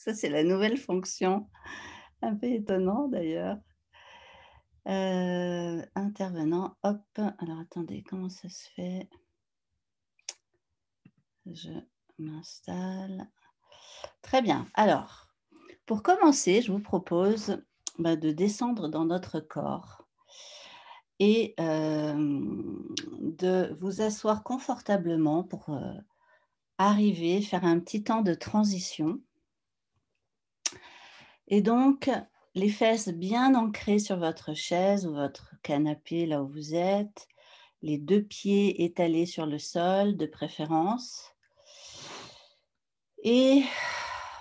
Ça, c'est la nouvelle fonction, un peu étonnant d'ailleurs. Intervenant, hop, alors attendez, comment ça se fait? Je m'installe. Très bien. Alors, pour commencer, je vous propose, de descendre dans notre corps et de vous asseoir confortablement pour, arriver, faire un petit temps de transition et donc les fesses bien ancrées sur votre chaise ou votre canapé, là où vous êtes, les 2 pieds étalés sur le sol de préférence et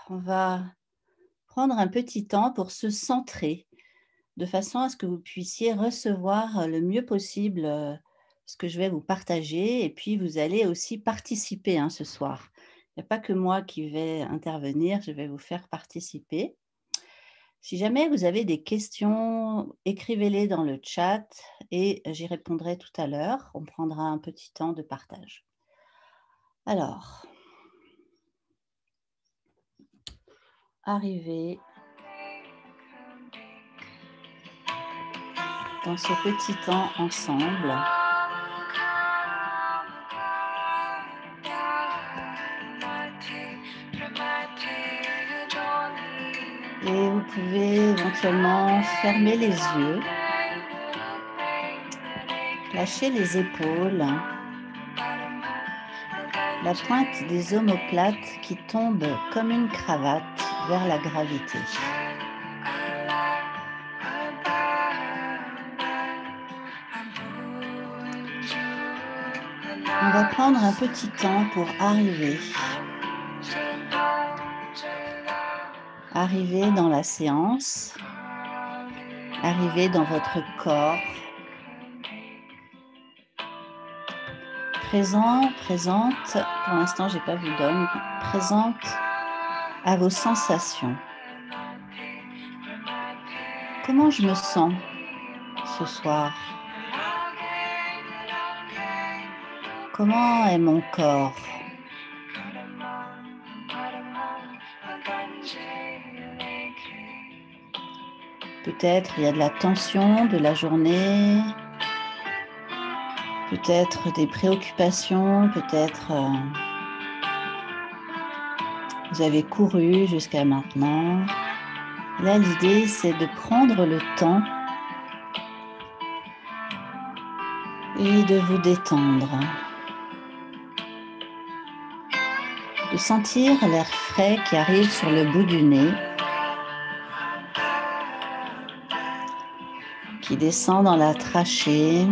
on va prendre un petit temps pour se centrer, de façon à ce que vous puissiez recevoir, le mieux possible, ce que je vais vous partager et puis vous allez aussi participer, hein, ce soir. Il n'y a pas que moi qui vais intervenir, je vais vous faire participer. Si jamais vous avez des questions, écrivez-les dans le chat et j'y répondrai tout à l'heure. On prendra un petit temps de partage. Alors, arrivez dans ce petit temps ensemble. Et vous pouvez éventuellement fermer les yeux, lâcher les épaules, la pointe des omoplates qui tombe comme une cravate vers la gravité. On va prendre un petit temps pour arriver dans la séance, arriver dans votre corps, présente, pour l'instant j'ai pas vu d'homme, présente à vos sensations. Comment je me sens ce soir? Comment est mon corps? Peut-être il y a de la tension de la journée, peut-être des préoccupations, peut-être vous avez couru jusqu'à maintenant. Là, l'idée, c'est de prendre le temps et de vous détendre. De sentir l'air frais qui arrive sur le bout du nez, qui descend dans la trachée,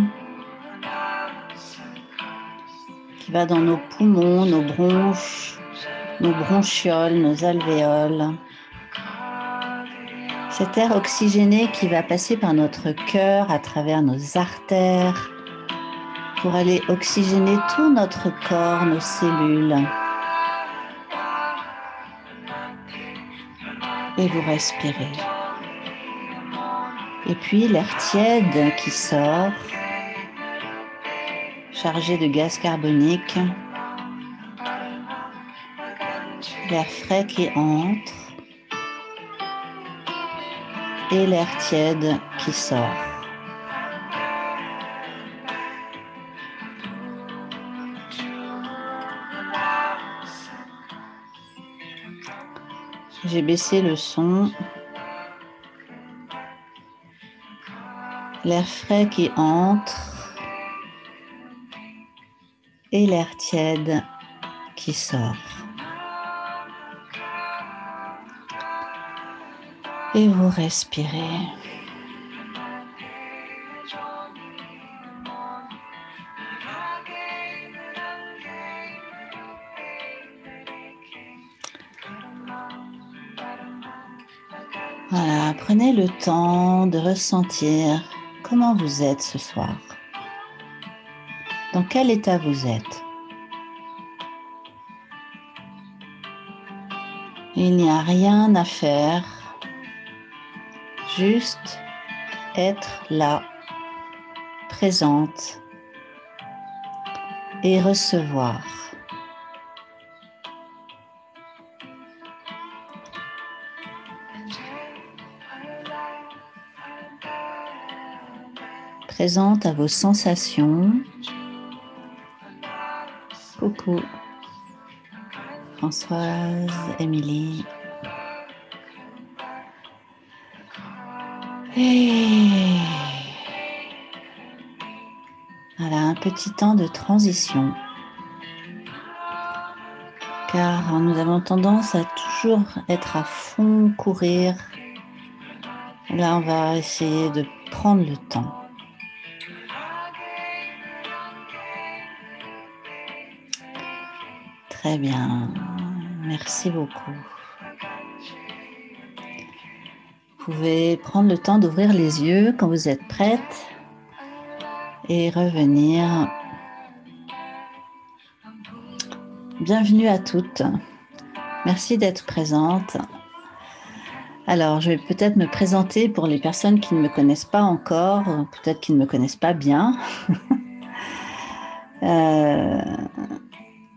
qui va dans nos poumons, nos bronches, nos bronchioles, nos alvéoles. Cet air oxygéné qui va passer par notre cœur, à travers nos artères, pour aller oxygéner tout notre corps, nos cellules. Et vous respirez. Et puis l'air tiède qui sort, chargé de gaz carbonique, l'air frais qui entre et l'air tiède qui sort. J'ai baissé le son. L'air frais qui entre et l'air tiède qui sort. Et vous respirez. Voilà, prenez le temps de ressentir comment vous êtes ce soir. Dans quel état vous êtes? Il n'y a rien à faire, juste être là, présente et recevoir. présente à vos sensations. Coucou, Françoise, Émilie. Et voilà, un petit temps de transition. Car nous avons tendance à toujours être à fond, courir. Là, on va essayer de prendre le temps. Très bien, merci beaucoup. Vous pouvez prendre le temps d'ouvrir les yeux quand vous êtes prête et revenir. Bienvenue à toutes. Merci d'être présentes. Alors, je vais peut-être me présenter pour les personnes qui ne me connaissent pas encore, peut-être qui ne me connaissent pas bien.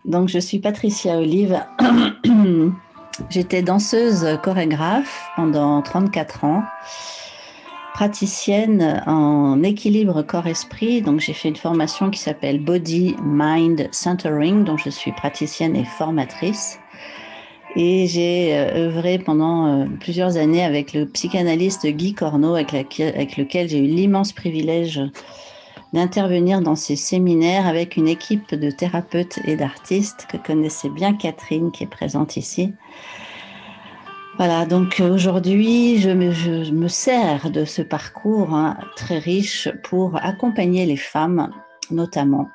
Donc, je suis Patricia Olive. J'étais danseuse chorégraphe pendant 34 ans, praticienne en équilibre corps-esprit. Donc, j'ai fait une formation qui s'appelle Body Mind Centering, dont je suis praticienne et formatrice. Et j'ai œuvré pendant plusieurs années avec le psychanalyste Guy Corneau, avec lequel j'ai eu l'immense privilège d'intervenir dans ces séminaires avec une équipe de thérapeutes et d'artistes que connaissait bien Catherine, qui est présente ici. Voilà, donc aujourd'hui, je me sers de ce parcours très riche pour accompagner les femmes, notamment,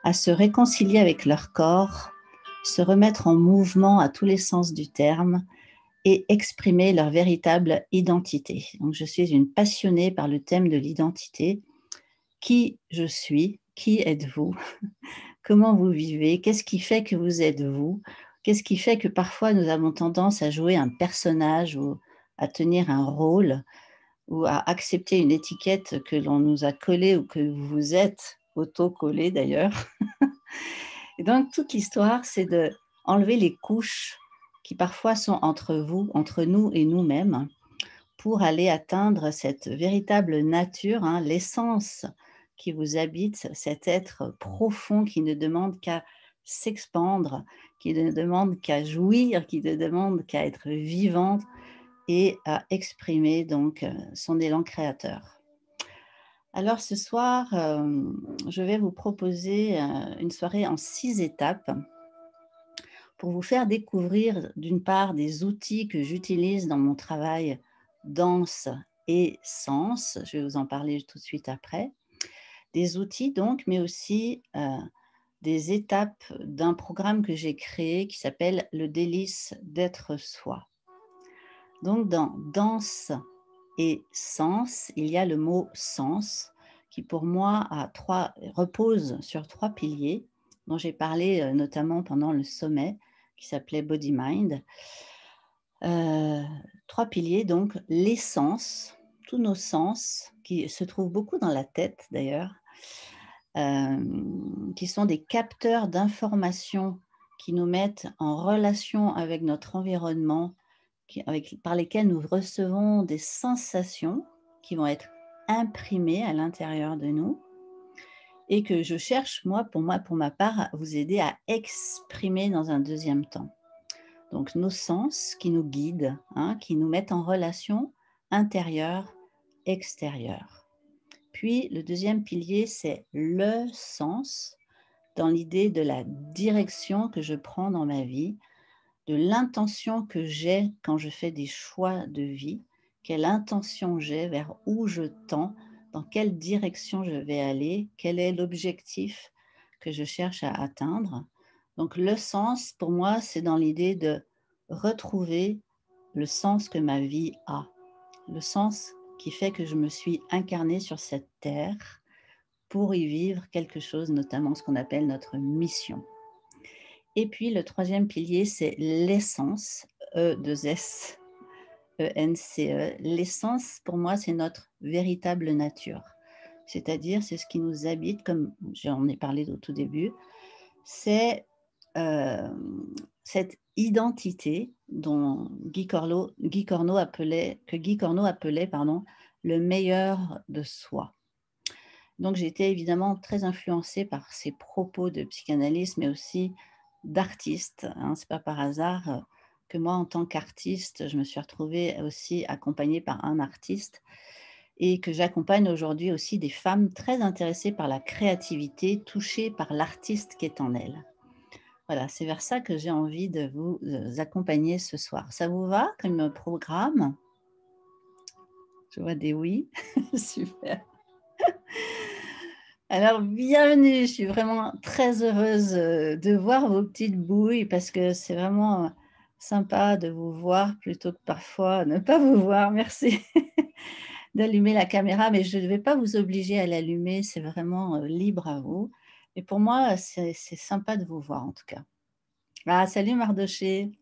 à se réconcilier avec leur corps, se remettre en mouvement à tous les sens du terme et exprimer leur véritable identité. Donc, je suis une passionnée par le thème de l'identité. Qui je suis? Qui êtes-vous? Comment vous vivez? Qu'est-ce qui fait que vous êtes vous? Qu'est-ce qui fait que parfois nous avons tendance à jouer un personnage ou à tenir un rôle ou à accepter une étiquette que l'on nous a collée ou que vous êtes auto-collée d'ailleurs? Et donc, toute l'histoire, c'est d'enlever les couches qui parfois sont entre vous, entre nous et nous-mêmes, pour aller atteindre cette véritable nature, l'essence qui vous habite, cet être profond qui ne demande qu'à s'expandre, qui ne demande qu'à jouir, qui ne demande qu'à être vivante et à exprimer donc son élan créateur. Alors ce soir, je vais vous proposer une soirée en 6 étapes pour vous faire découvrir d'une part des outils que j'utilise dans mon travail danse et sens. Je vais vous en parler tout de suite après. Des outils donc, mais aussi des étapes d'un programme que j'ai créé qui s'appelle Le délice d'être soi. Donc dans danse et sens, il y a le mot sens qui pour moi repose sur 3 piliers dont j'ai parlé notamment pendant le sommet qui s'appelait Body Mind. 3 piliers, donc l'essence, tous nos sens qui se trouvent beaucoup dans la tête d'ailleurs, qui sont des capteurs d'informations qui nous mettent en relation avec notre environnement, par lesquels nous recevons des sensations qui vont être imprimées à l'intérieur de nous et que je cherche, pour ma part, à vous aider à exprimer dans un deuxième temps. Donc nos sens qui nous guident, qui nous mettent en relation intérieure-extérieure. Puis le deuxième pilier, c'est le sens, dans l'idée de la direction que je prends dans ma vie, de l'intention que j'ai quand je fais des choix de vie, quelle intention j'ai, vers où je tends, dans quelle direction je vais aller, quel est l'objectif que je cherche à atteindre. Donc le sens, pour moi, c'est dans l'idée de retrouver le sens que ma vie a, le sens qui fait que je me suis incarnée sur cette terre pour y vivre quelque chose, notamment ce qu'on appelle notre mission. Et puis le troisième pilier, c'est l'essence, E2S, E-N-C-E. L'essence, pour moi, c'est notre véritable nature. C'est-à-dire, c'est ce qui nous habite, comme j'en ai parlé au tout début, c'est cette identité dont Guy Corneau appelait le meilleur de soi. Donc j'ai été évidemment très influencée par ces propos de psychanalyste, mais aussi d'artiste, hein. C'est pas par hasard, que moi, en tant qu'artiste, je me suis retrouvée aussi accompagnée par un artiste et que j'accompagne aujourd'hui aussi des femmes très intéressées par la créativité, touchées par l'artiste qui est en elles. Voilà, c'est vers ça que j'ai envie de vous, accompagner ce soir. Ça vous va comme programme? Je vois des oui. Super. Alors bienvenue, je suis vraiment très heureuse, de voir vos petites bouilles parce que c'est vraiment, sympa de vous voir plutôt que parfois ne pas vous voir. Merci d'allumer la caméra, mais je ne vais pas vous obliger à l'allumer, c'est vraiment, libre à vous. Mais pour moi, c'est sympa de vous voir en tout cas. Ah salut Mardoché!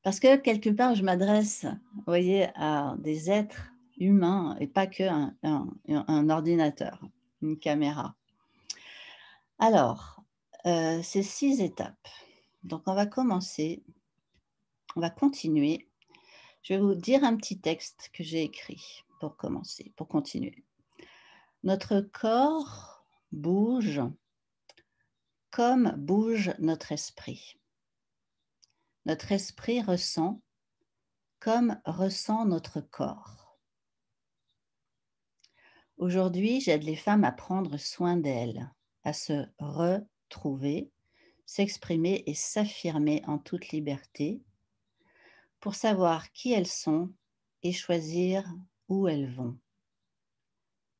Parce que quelque part, je m'adresse, vous voyez, à des êtres humains et pas qu'un un ordinateur, une caméra. Alors, c'est 6 étapes. Donc on va commencer, on va continuer. Je vais vous dire un petit texte que j'ai écrit pour commencer, pour continuer. Notre corps bouge comme bouge notre esprit. Notre esprit ressent comme ressent notre corps. Aujourd'hui, j'aide les femmes à prendre soin d'elles, à se retrouver, s'exprimer et s'affirmer en toute liberté pour savoir qui elles sont et choisir où elles vont.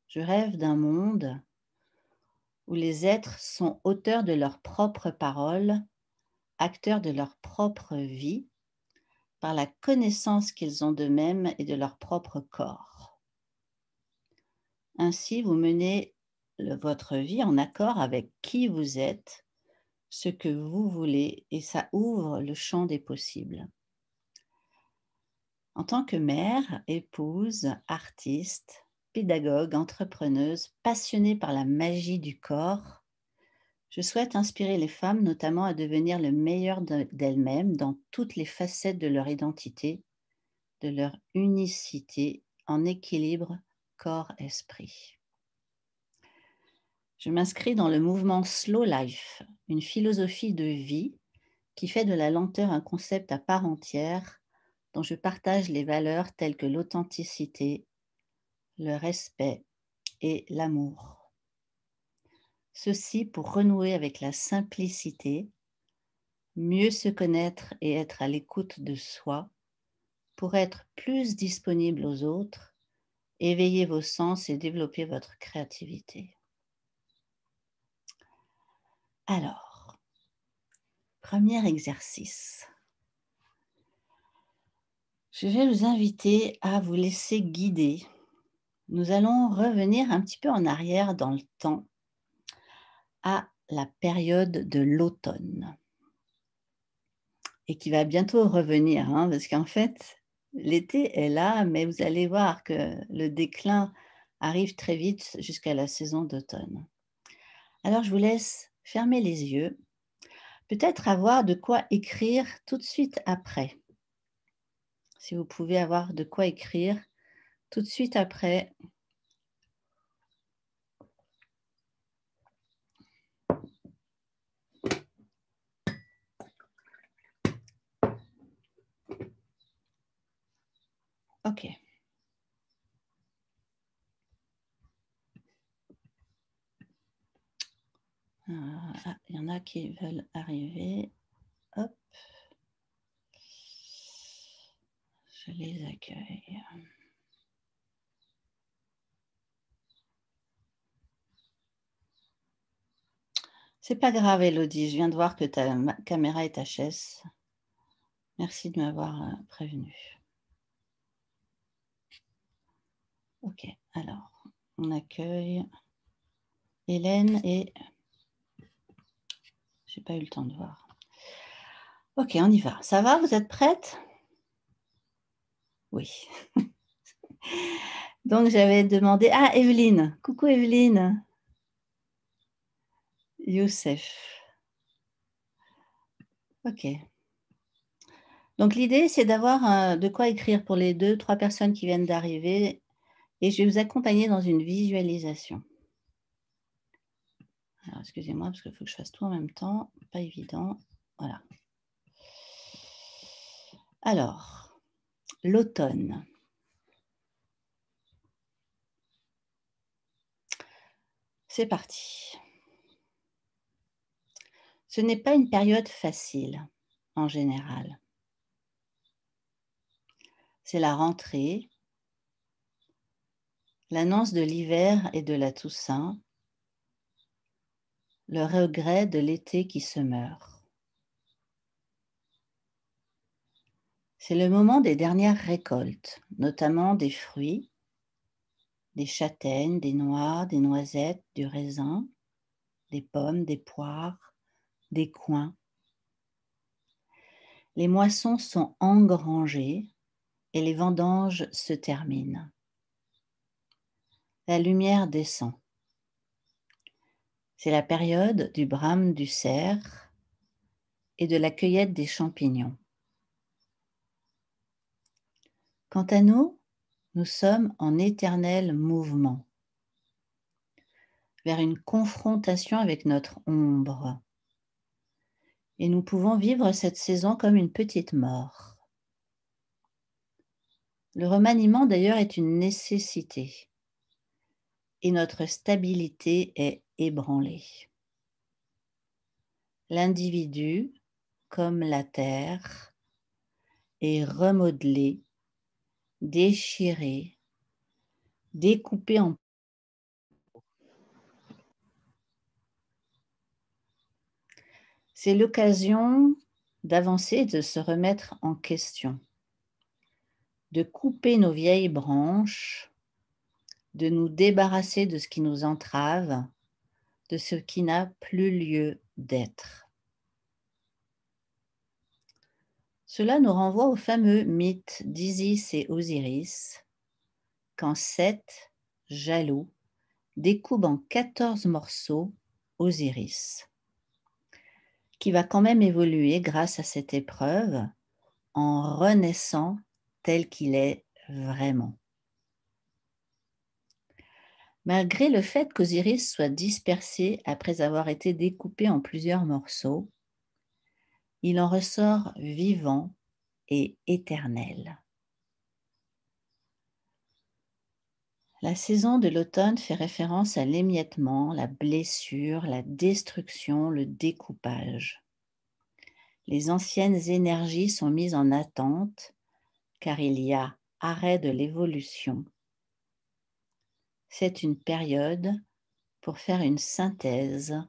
Je rêve d'un monde où les êtres sont auteurs de leurs propres paroles, acteurs de leur propre vie, par la connaissance qu'ils ont d'eux-mêmes et de leur propre corps. Ainsi, vous menez votre vie en accord avec qui vous êtes, ce que vous voulez, et ça ouvre le champ des possibles. En tant que mère, épouse, artiste, pédagogue, entrepreneuse, passionnée par la magie du corps, je souhaite inspirer les femmes notamment à devenir le meilleur d'elles-mêmes dans toutes les facettes de leur identité, de leur unicité en équilibre corps-esprit. Je m'inscris dans le mouvement Slow Life, une philosophie de vie qui fait de la lenteur un concept à part entière dont je partage les valeurs telles que l'authenticité, le respect et l'amour. Ceci pour renouer avec la simplicité, mieux se connaître et être à l'écoute de soi, pour être plus disponible aux autres, éveiller vos sens et développer votre créativité. Alors, premier exercice. Je vais vous inviter à vous laisser guider. Nous allons revenir un petit peu en arrière dans le temps à la période de l'automne et qui va bientôt revenir, hein, parce qu'en fait, l'été est là, mais vous allez voir que le déclin arrive très vite jusqu'à la saison d'automne. Alors, je vous laisse fermer les yeux, peut-être avoir de quoi écrire tout de suite après. Si vous pouvez avoir de quoi écrire tout de suite après. OK. Il y en a qui veulent arriver. Hop. Je les accueille. C'est pas grave, Elodie, je viens de voir que ta caméra est HS. Merci de m'avoir prévenu. OK, alors, on accueille Hélène et j'ai pas eu le temps de voir. OK, on y va. Ça va, vous êtes prêtes? Oui. Donc j'avais demandé ah Evelyne, coucou Evelyne. Youssef. OK. Donc l'idée, c'est d'avoir, de quoi écrire pour les 2-3 personnes qui viennent d'arriver. et je vais vous accompagner dans une visualisation. Alors, excusez-moi, parce qu'il faut que je fasse tout en même temps. Pas évident. Voilà. Alors, l'automne. C'est parti. Ce n'est pas une période facile, en général. C'est la rentrée, l'annonce de l'hiver et de la Toussaint, le regret de l'été qui se meurt. C'est le moment des dernières récoltes, notamment des fruits, des châtaignes, des noix, des noisettes, du raisin, des pommes, des poires, des coings. Les moissons sont engrangées et les vendanges se terminent. La lumière descend. C'est la période du brame du cerf et de la cueillette des champignons. Quant à nous, nous sommes en éternel mouvement vers une confrontation avec notre ombre. Et nous pouvons vivre cette saison comme une petite mort. Le remaniement d'ailleurs est une nécessité et notre stabilité est ébranlée. L'individu, comme la terre, est remodelé, déchiré, découpé en... C'est l'occasion d'avancer et de se remettre en question, de couper nos vieilles branches, de nous débarrasser de ce qui nous entrave, de ce qui n'a plus lieu d'être. Cela nous renvoie au fameux mythe d'Isis et Osiris, quand Seth, jaloux, découpe en 14 morceaux Osiris, qui va quand même évoluer grâce à cette épreuve en renaissant tel qu'il est vraiment. Malgré le fait qu'Osiris soit dispersé après avoir été découpé en plusieurs morceaux, il en ressort vivant et éternel. La saison de l'automne fait référence à l'émiettement, la blessure, la destruction, le découpage. Les anciennes énergies sont mises en attente car il y a arrêt de l'évolution. C'est une période pour faire une synthèse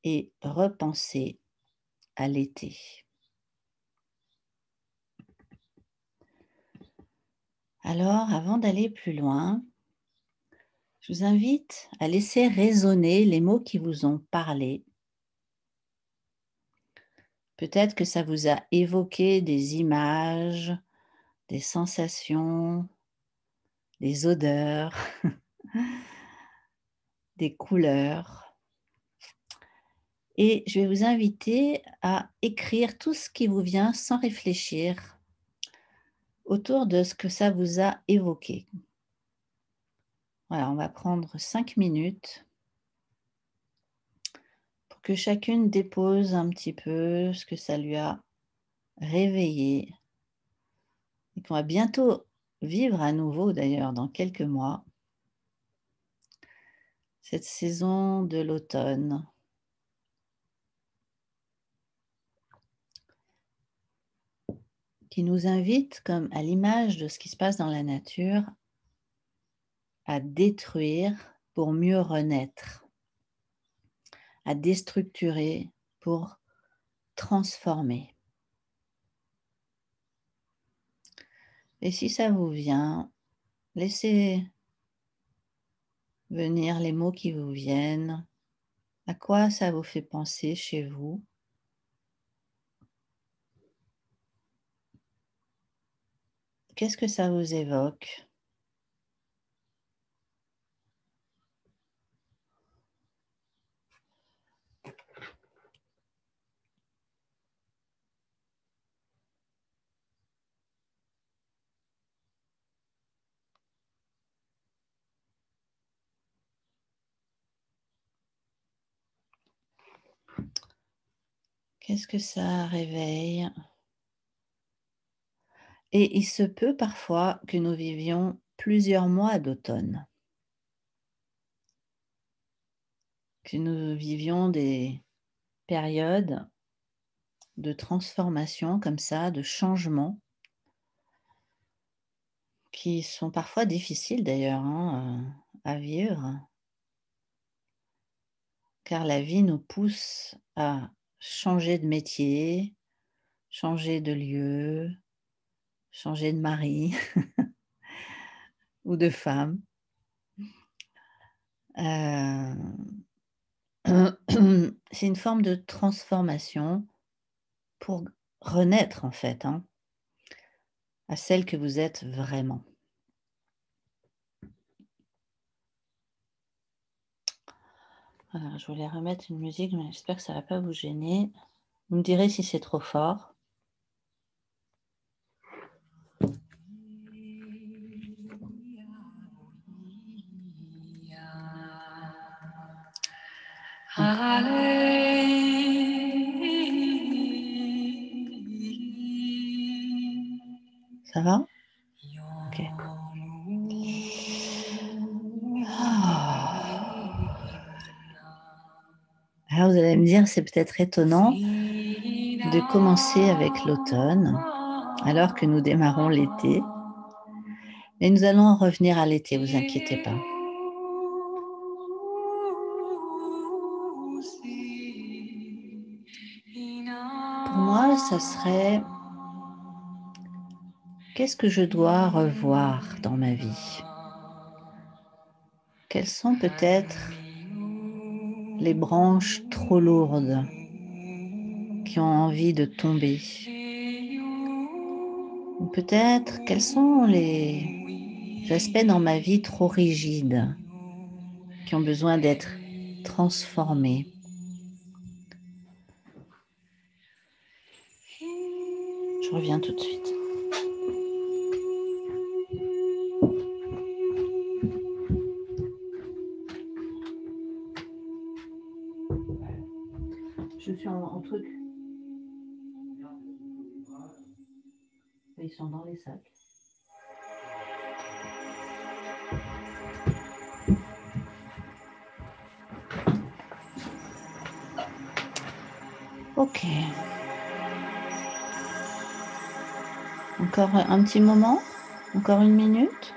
et repenser à l'été. Alors, avant d'aller plus loin, je vous invite à laisser résonner les mots qui vous ont parlé. Peut-être que ça vous a évoqué des images, des sensations, des odeurs, des couleurs. Et je vais vous inviter à écrire tout ce qui vous vient sans réfléchir autour de ce que ça vous a évoqué. Voilà, on va prendre 5 minutes pour que chacune dépose un petit peu ce que ça lui a réveillé et qu'on va bientôt vivre à nouveau d'ailleurs dans quelques mois, cette saison de l'automne. Qui nous invite, comme à l'image de ce qui se passe dans la nature, à détruire pour mieux renaître, à déstructurer pour transformer. Et si ça vous vient, laissez venir les mots qui vous viennent. À quoi ça vous fait penser chez vous? Qu'est-ce que ça vous évoque? Qu'est-ce que ça réveille? Et il se peut parfois que nous vivions plusieurs mois d'automne, que nous vivions des périodes de transformation comme ça, de changement, qui sont parfois difficiles d'ailleurs, hein, à vivre, car la vie nous pousse à changer de métier, changer de lieu, changer de mari ou de femme. Heu, c'est une forme de transformation pour renaître en fait, hein, à celle que vous êtes vraiment. Alors je voulais remettre une musique, mais j'espère que ça va pas vous gêner. Vous me direz si c'est trop fort. Ça va? OK. Ah. Alors vous allez me dire, c'est peut-être étonnant de commencer avec l'automne, alors que nous démarrons l'été. Mais nous allons en revenir à l'été, vous inquiétez pas. Pour moi, ça serait: qu'est-ce que je dois revoir dans ma vie? Quelles sont peut-être les branches trop lourdes qui ont envie de tomber? Ou peut-être quels sont les aspects dans ma vie trop rigides qui ont besoin d'être transformés? Je reviens tout de suite. Je suis en truc. Ils sont dans les sacs. OK. Encore un petit moment? Encore une minute?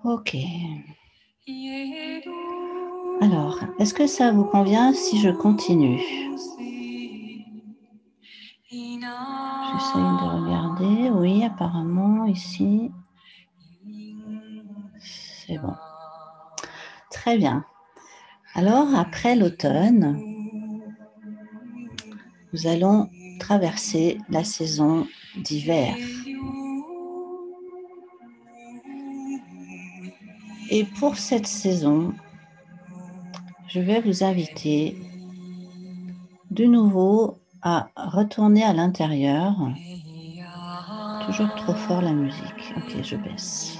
OK. Alors, est-ce que ça vous convient si je continue? J'essaye de regarder. Oui, apparemment, ici, c'est bon. Très bien. Alors, après l'automne, nous allons traverser la saison d'hiver. Et pour cette saison, je vais vous inviter de nouveau à retourner à l'intérieur. Toujours trop fort la musique. OK, je baisse.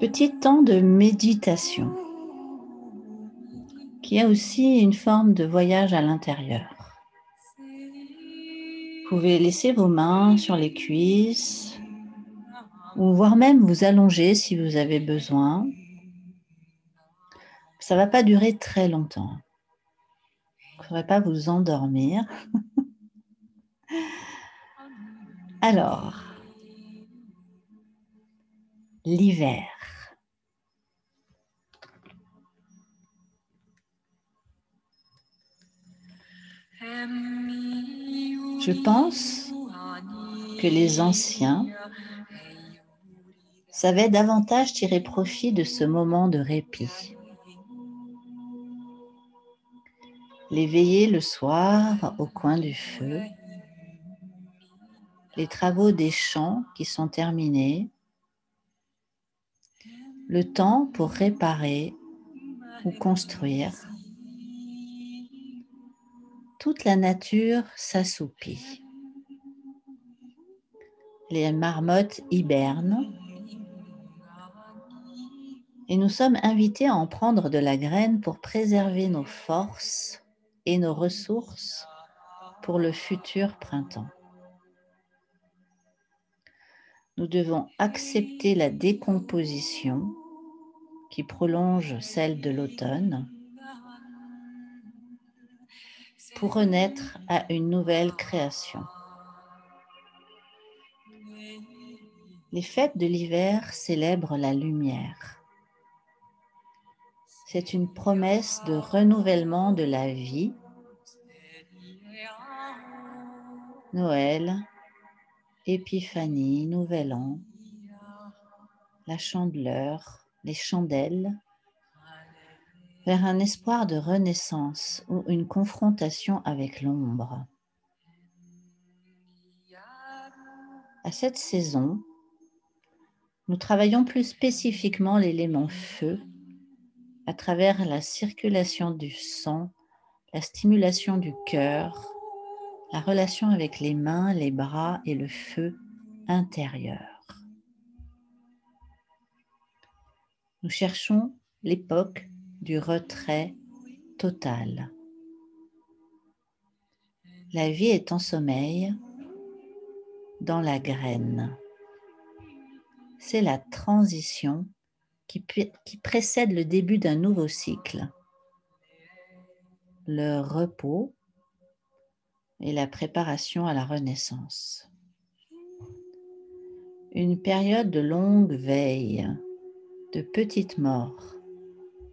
Petit temps de méditation, qui est aussi une forme de voyage à l'intérieur. Vous pouvez laisser vos mains sur les cuisses, ou voire même vous allonger si vous avez besoin. Ça ne va pas durer très longtemps. Il ne faudrait pas vous endormir. Alors, l'hiver. Je pense que les anciens savait davantage tirer profit de ce moment de répit. Les veillées le soir au coin du feu, les travaux des champs qui sont terminés, le temps pour réparer ou construire. Toute la nature s'assoupit. Les marmottes hibernent et nous sommes invités à en prendre de la graine pour préserver nos forces et nos ressources pour le futur printemps. Nous devons accepter la décomposition qui prolonge celle de l'automne pour renaître à une nouvelle création. Les fêtes de l'hiver célèbrent la lumière. C'est une promesse de renouvellement de la vie. Noël, Épiphanie, Nouvel An, la Chandeleur, les chandelles, vers un espoir de renaissance ou une confrontation avec l'ombre. À cette saison, nous travaillons plus spécifiquement l'élément feu à travers la circulation du sang, la stimulation du cœur, la relation avec les mains, les bras et le feu intérieur. Nous cherchons l'époque du retrait total. La vie est en sommeil dans la graine. C'est la transition qui précède le début d'un nouveau cycle. Le repos et la préparation à la renaissance. Une période de longue veille, de petite mort,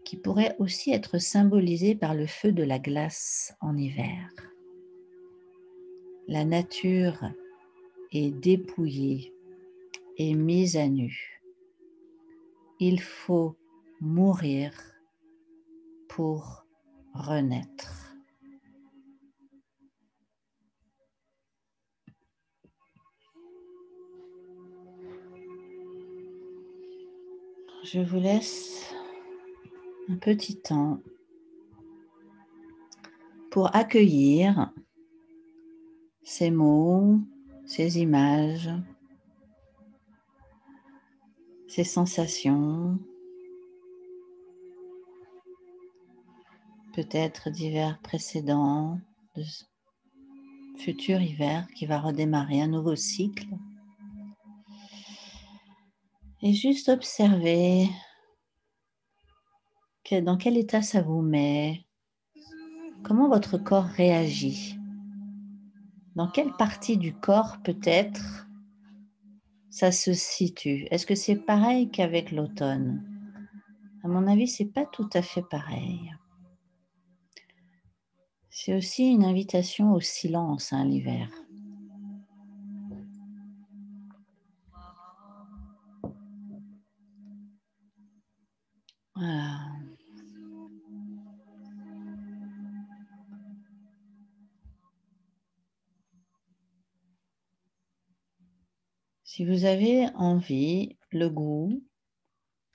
qui pourrait aussi être symbolisée par le feu de la glace en hiver. La nature est dépouillée et mise à nu. Il faut mourir pour renaître. Je vous laisse un petit temps pour accueillir ces mots, ces images, ces sensations, peut-être d'hiver précédent, de futur hiver qui va redémarrer un nouveau cycle. Et juste observer dans quel état ça vous met, comment votre corps réagit, dans quelle partie du corps peut-être ça se situe. Est-ce que c'est pareil qu'avec l'automne? À mon avis, c'est pas tout à fait pareil. C'est aussi une invitation au silence, l'hiver. Voilà. Si vous avez envie, le goût,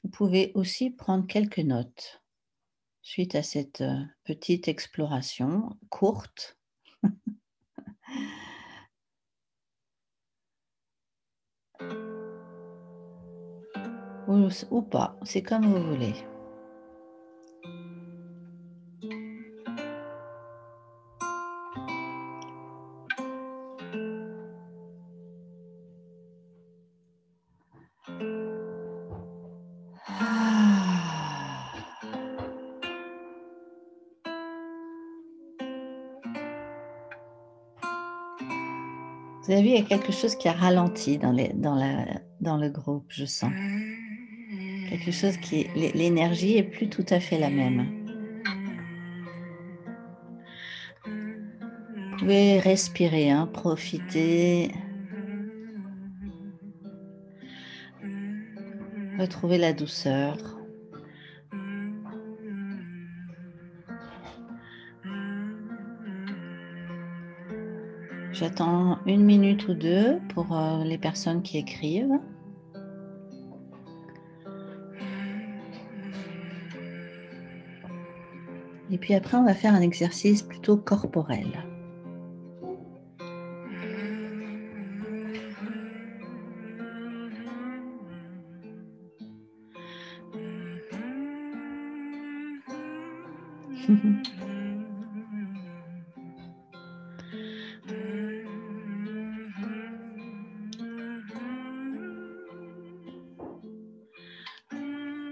vous pouvez aussi prendre quelques notes suite à cette petite exploration courte. Ou pas, c'est comme vous voulez. Vous avez vu, il y a quelque chose qui a ralenti dans le groupe, je sens. Quelque chose l'énergie est plus tout à fait la même. Vous pouvez respirer, profiter Retrouvez la douceur. J'attends 1 minute ou 2 pour les personnes qui écrivent. Et puis après, on va faire un exercice plutôt corporel.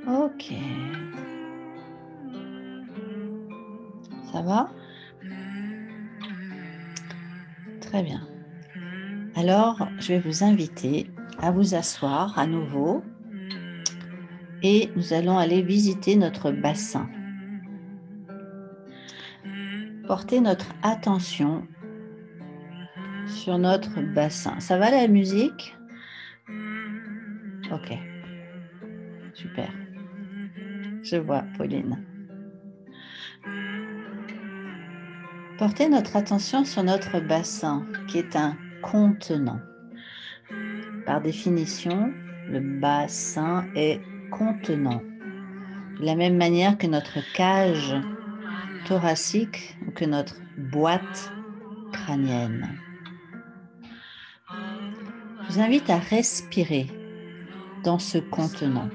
Ok. Ça va? Très bien. Alors, je vais vous inviter à vous asseoir à nouveau et nous allons aller visiter notre bassin. Portez notre attention sur notre bassin. Ça va la musique? Ok. Super. Je vois, Pauline. Portez notre attention sur notre bassin, qui est un contenant. Par définition, le bassin est contenant. De la même manière que notre cage thoracique ou que notre boîte crânienne. Je vous invite à respirer dans ce contenant.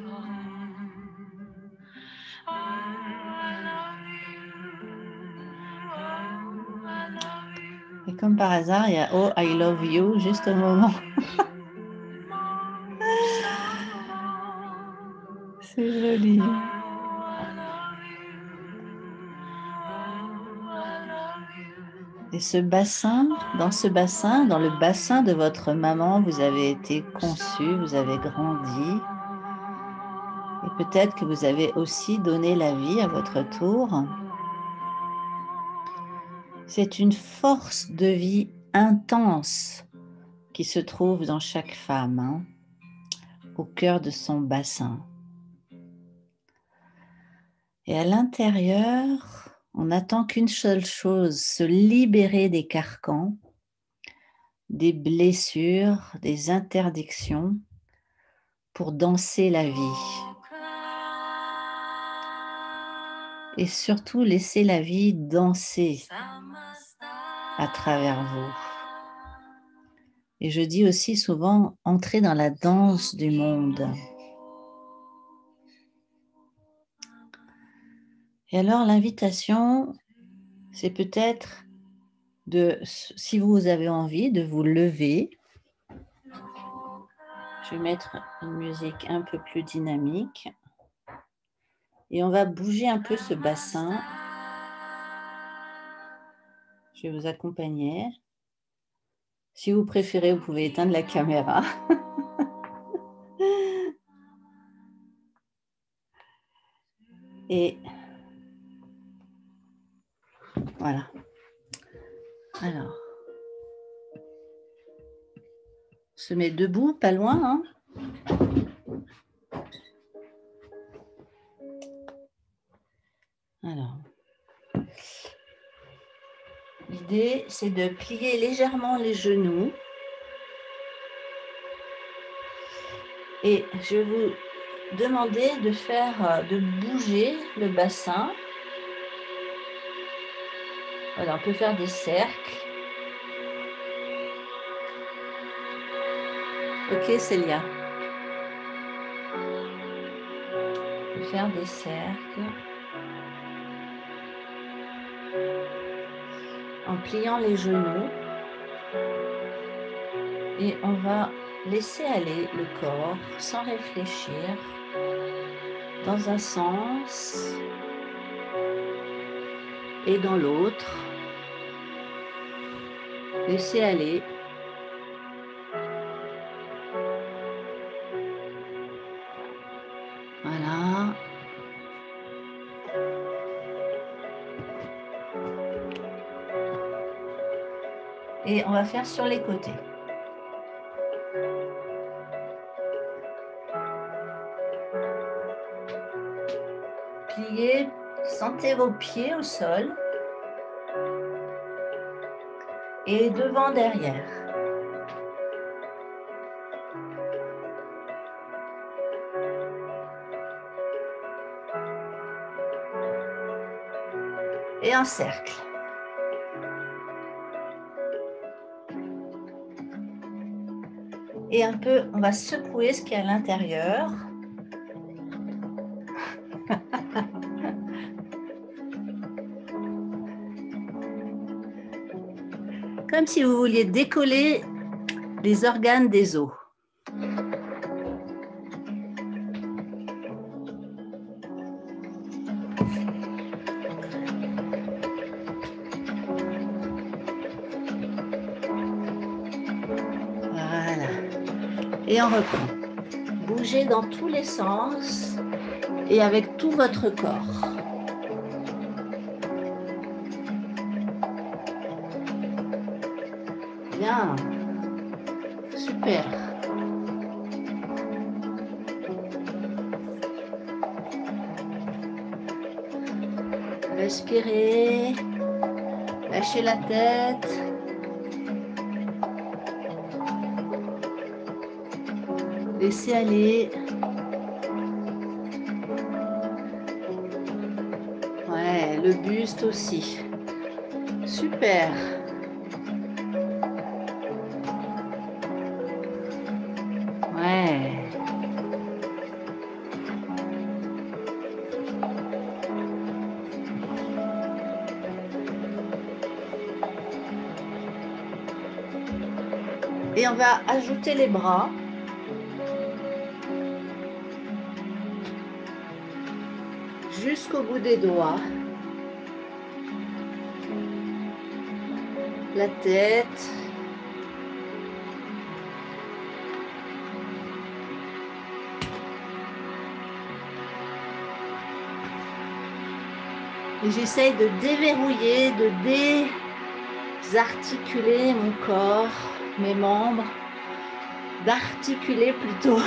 Et comme par hasard, il y a Oh, I love you juste au moment. C'est joli. Et ce bassin, dans le bassin de votre maman, vous avez été conçu, vous avez grandi. Et peut-être que vous avez aussi donné la vie à votre tour. C'est une force de vie intense qui se trouve dans chaque femme, hein, au cœur de son bassin. Et à l'intérieur, on n'attend qu'une seule chose, se libérer des carcans, des blessures, des interdictions pour danser la vie. Et surtout laisser la vie danser à travers vous. Et je dis aussi souvent, entrer dans la danse du monde. Et alors l'invitation, c'est peut-être de, si vous avez envie, de vous lever. Je vais mettre une musique un peu plus dynamique. Et on va bouger un peu ce bassin. Je vais vous accompagner. Si vous préférez, vous pouvez éteindre la caméra. Et voilà. Alors, on se met debout, pas loin, hein. Alors, l'idée, c'est de plier légèrement les genoux. Et je vais vous demander de bouger le bassin. Voilà, on peut faire des cercles. Ok, Célia. On peut faire des cercles. En pliant les genoux. Et on va laisser aller le corps sans réfléchir dans un sens et dans l'autre. Laissez aller. Voilà. Et on va faire sur les côtés. pliez, sentez vos pieds au sol. Et devant, derrière. Et un cercle. Et un peu, on va secouer ce qu'il y a à l'intérieur. Comme si vous vouliez décoller les organes des os. Voilà. Et on reprend. Bougez dans tous les sens et avec tout votre corps. Bien. Super. Respirez. Lâchez la tête. Laissez aller. Ouais, le buste aussi. Super. Ouais. Et on va ajouter les bras. Jusqu'au bout des doigts. La tête. Et j'essaye de déverrouiller, de désarticuler mon corps, mes membres, d'articuler plutôt.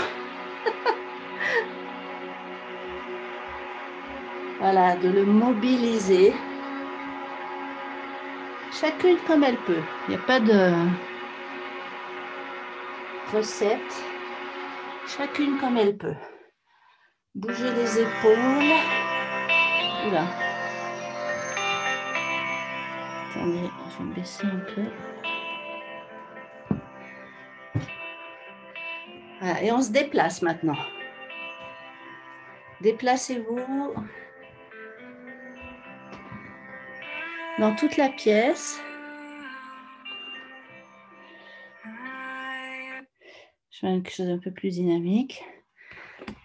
Voilà, de le mobiliser. Chacune comme elle peut. Il n'y a pas de recette. Chacune comme elle peut. Bougez les épaules. Oula. Attendez, je vais me baisser un peu. Voilà, et on se déplace maintenant. Déplacez-vous dans toute la pièce. Je fais quelque chose d'un peu plus dynamique.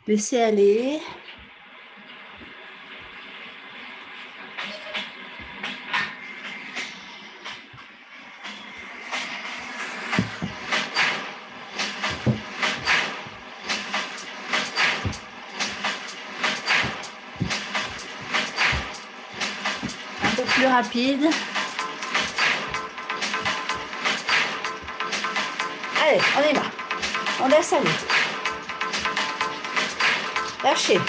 Laissez aller. Un peu plus rapide. Allez, on y va. On laisse aller. Lâchez.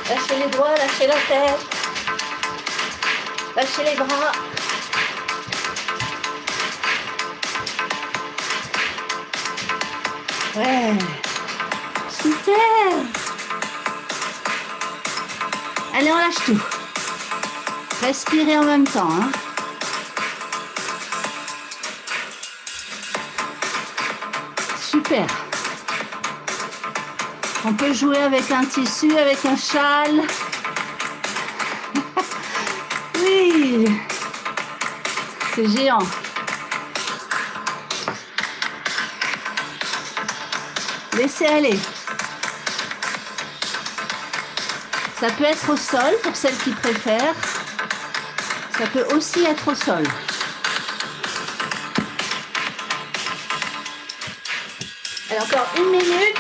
Lâchez les doigts, lâchez la tête. Lâchez les bras. Ouais. Super. Allez, on lâche tout. Respirez en même temps. Hein. Super. On peut jouer avec un tissu, avec un châle. Oui. C'est géant. Laissez aller. Ça peut être au sol pour celles qui préfèrent. Ça peut aussi être au sol. Allez, encore 1 minute.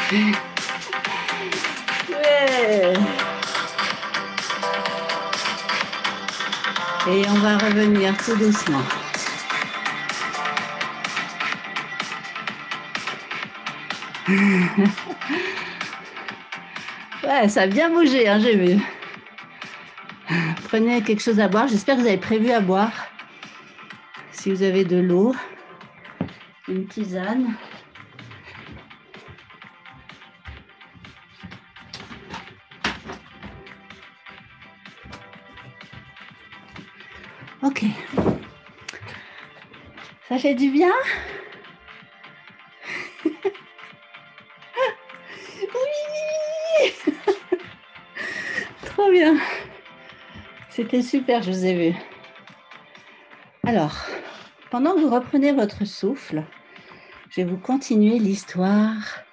Ouais. Et on va revenir tout doucement. Ouais, ça a bien bougé, hein, j'ai vu. Prenez quelque chose à boire. J'espère que vous avez prévu à boire. Si vous avez de l'eau, une tisane. Ok. Ça fait du bien? Oui. Trop bien. C'était super, je vous ai vu. Alors, pendant que vous reprenez votre souffle, je vais vous continuer l'histoire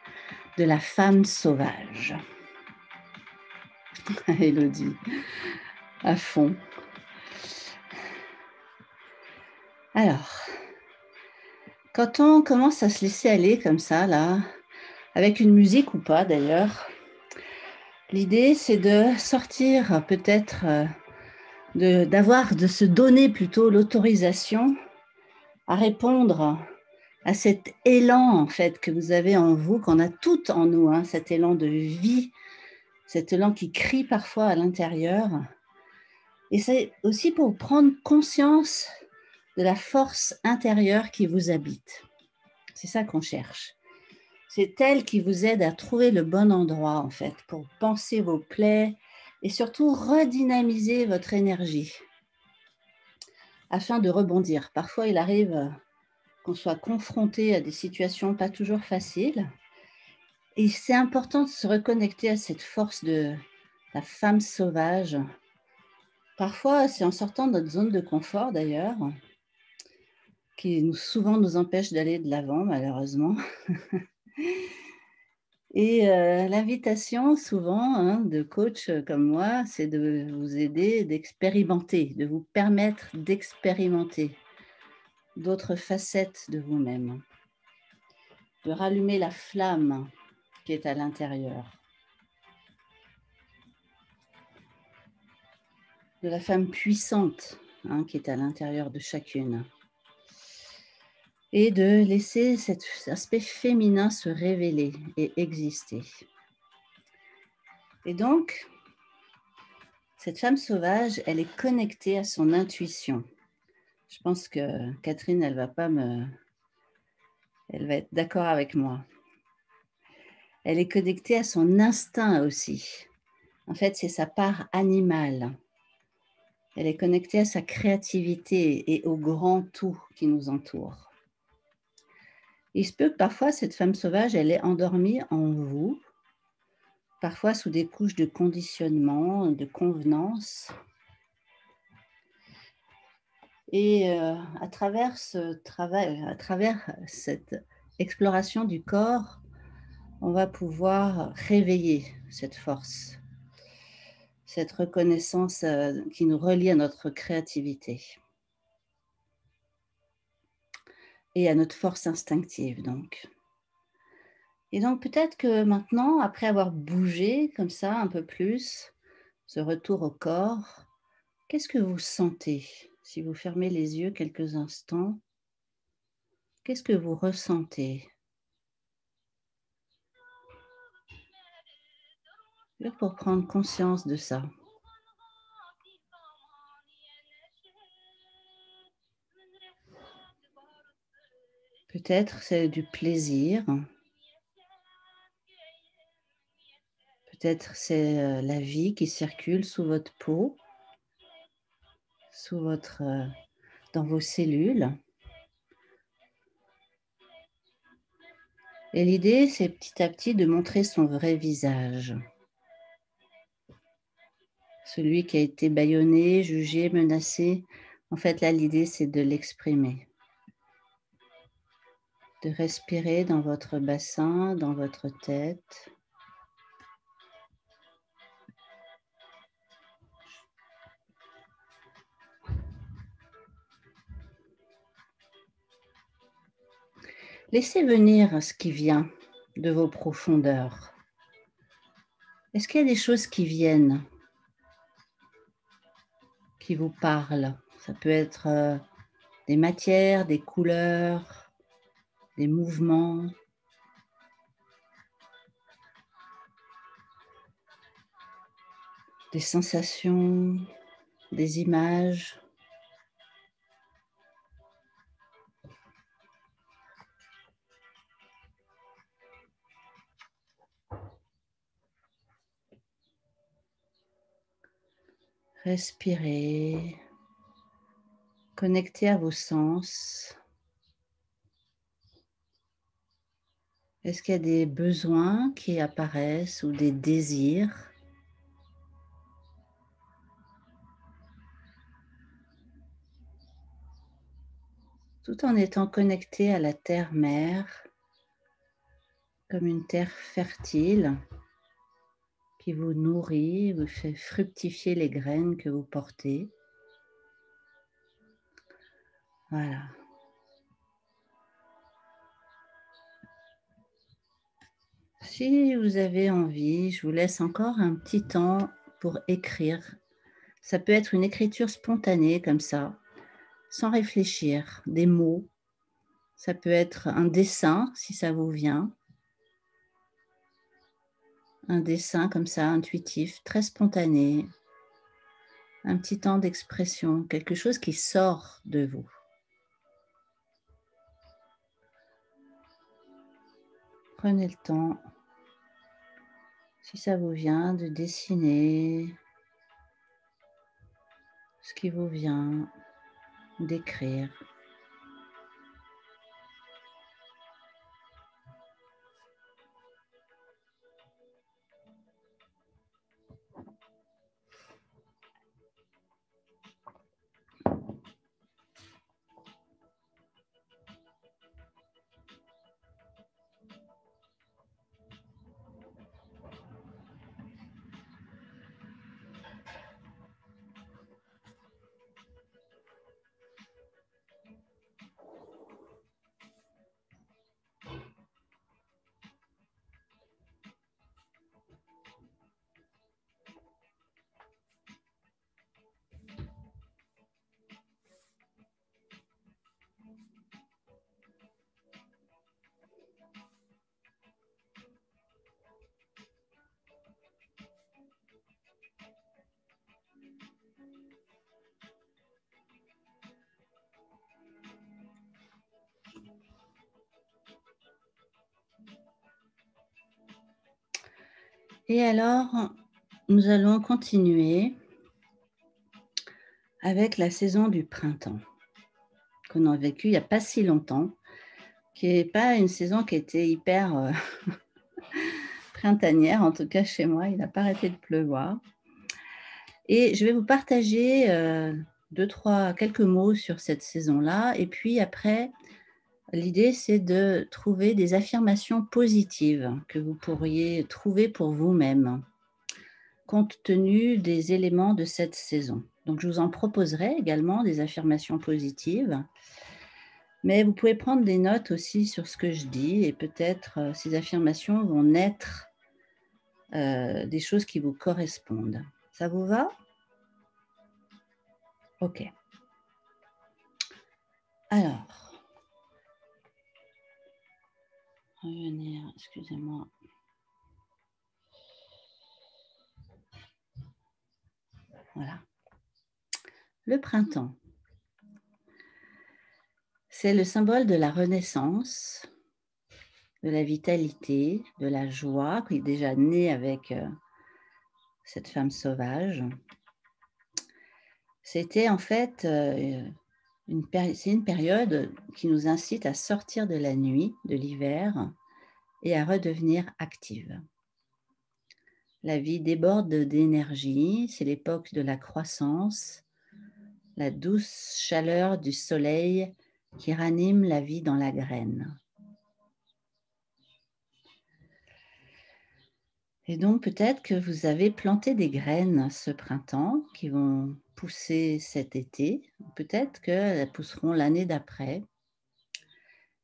de la femme sauvage. Élodie, à fond. Alors, quand on commence à se laisser aller comme ça, là, avec une musique ou pas d'ailleurs, l'idée c'est de sortir peut-être, de se donner plutôt l'autorisation à répondre à cet élan en fait que vous avez en vous, qu'on a toutes en nous, hein, cet élan de vie, cet élan qui crie parfois à l'intérieur. Et c'est aussi pour prendre conscience de la force intérieure qui vous habite. C'est ça qu'on cherche. C'est elle qui vous aide à trouver le bon endroit, en fait, pour panser vos plaies et surtout redynamiser votre énergie afin de rebondir. Parfois, il arrive qu'on soit confronté à des situations pas toujours faciles. Et c'est important de se reconnecter à cette force de la femme sauvage. Parfois, c'est en sortant de notre zone de confort, d'ailleurs, qui souvent nous empêche d'aller de l'avant, malheureusement. Et l'invitation souvent, hein, de coach comme moi, c'est de vous aider d'expérimenter, de vous permettre d'expérimenter d'autres facettes de vous-même, de rallumer la flamme qui est à l'intérieur, de la femme puissante, hein, qui est à l'intérieur de chacune, et de laisser cet aspect féminin se révéler et exister. Et donc, cette femme sauvage, elle est connectée à son intuition. Je pense que Catherine, elle va être d'accord avec moi. Elle est connectée à son instinct aussi. En fait, c'est sa part animale. Elle est connectée à sa créativité et au grand tout qui nous entoure. Il se peut que parfois, cette femme sauvage, elle est endormie en vous, parfois sous des couches de conditionnement, de convenance. Et à travers ce travail, à travers cette exploration du corps, on va pouvoir réveiller cette force, cette reconnaissance qui nous relie à notre créativité et à notre force instinctive, donc. Et donc peut-être que maintenant, après avoir bougé comme ça un peu plus, ce retour au corps, qu'est-ce que vous sentez? Si vous fermez les yeux quelques instants, qu'est-ce que vous ressentez? Juste pour prendre conscience de ça. Peut-être c'est du plaisir, peut-être c'est la vie qui circule sous votre peau, dans vos cellules. Et l'idée, c'est petit à petit de montrer son vrai visage. Celui qui a été bâillonné, jugé, menacé. En fait, là, l'idée, c'est de l'exprimer. De respirer dans votre bassin, dans votre tête. Laissez venir ce qui vient de vos profondeurs. Est-ce qu'il y a des choses qui viennent, qui vous parlent? Ça peut être des matières, des couleurs, des mouvements. Des sensations, des images. Respirez, connectez à vos sens. Est-ce qu'il y a des besoins qui apparaissent ou des désirs? Tout en étant connecté à la terre-mère, comme une terre fertile qui vous nourrit, vous fait fructifier les graines que vous portez. Voilà. Si vous avez envie, je vous laisse encore un petit temps pour écrire. Ça peut être une écriture spontanée comme ça, sans réfléchir, des mots. Ça peut être un dessin si ça vous vient. Un dessin comme ça, intuitif, très spontané. Un petit temps d'expression, quelque chose qui sort de vous. Prenez le temps, si ça vous vient, de dessiner ce qui vous vient, d'écrire. Et alors, nous allons continuer avec la saison du printemps, qu'on a vécue il n'y a pas si longtemps, qui n'est pas une saison qui était hyper printanière, en tout cas chez moi, il n'a pas arrêté de pleuvoir. Et je vais vous partager quelques mots sur cette saison-là. Et puis après, l'idée, c'est de trouver des affirmations positives que vous pourriez trouver pour vous-même, compte tenu des éléments de cette saison. Donc, je vous en proposerai également des affirmations positives. Mais vous pouvez prendre des notes aussi sur ce que je dis et peut-être ces affirmations vont naître des choses qui vous correspondent. Ça vous va? Ok. Alors, revenir, excusez-moi. Voilà. Le printemps, c'est le symbole de la renaissance, de la vitalité, de la joie, qui est déjà née avec cette femme sauvage. C'était en fait c'est une période qui nous incite à sortir de la nuit, de l'hiver, et à redevenir active. La vie déborde d'énergie, c'est l'époque de la croissance, la douce chaleur du soleil qui ranime la vie dans la graine. Et donc peut-être que vous avez planté des graines ce printemps qui vont pousser cet été, peut-être qu'elles pousseront l'année d'après.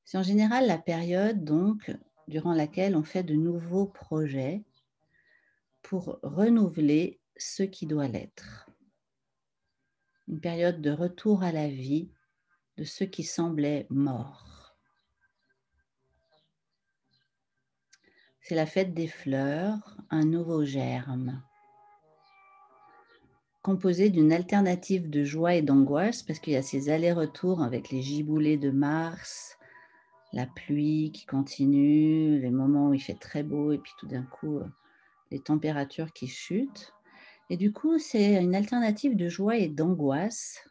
C'est en général la période donc durant laquelle on fait de nouveaux projets pour renouveler ce qui doit l'être. Une période de retour à la vie de ce qui semblait mort. C'est la fête des fleurs, un nouveau germe, composé d'une alternative de joie et d'angoisse, parce qu'il y a ces allers-retours avec les giboulées de Mars, la pluie qui continue, les moments où il fait très beau et puis tout d'un coup, les températures qui chutent. Et du coup, c'est une alternative de joie et d'angoisse,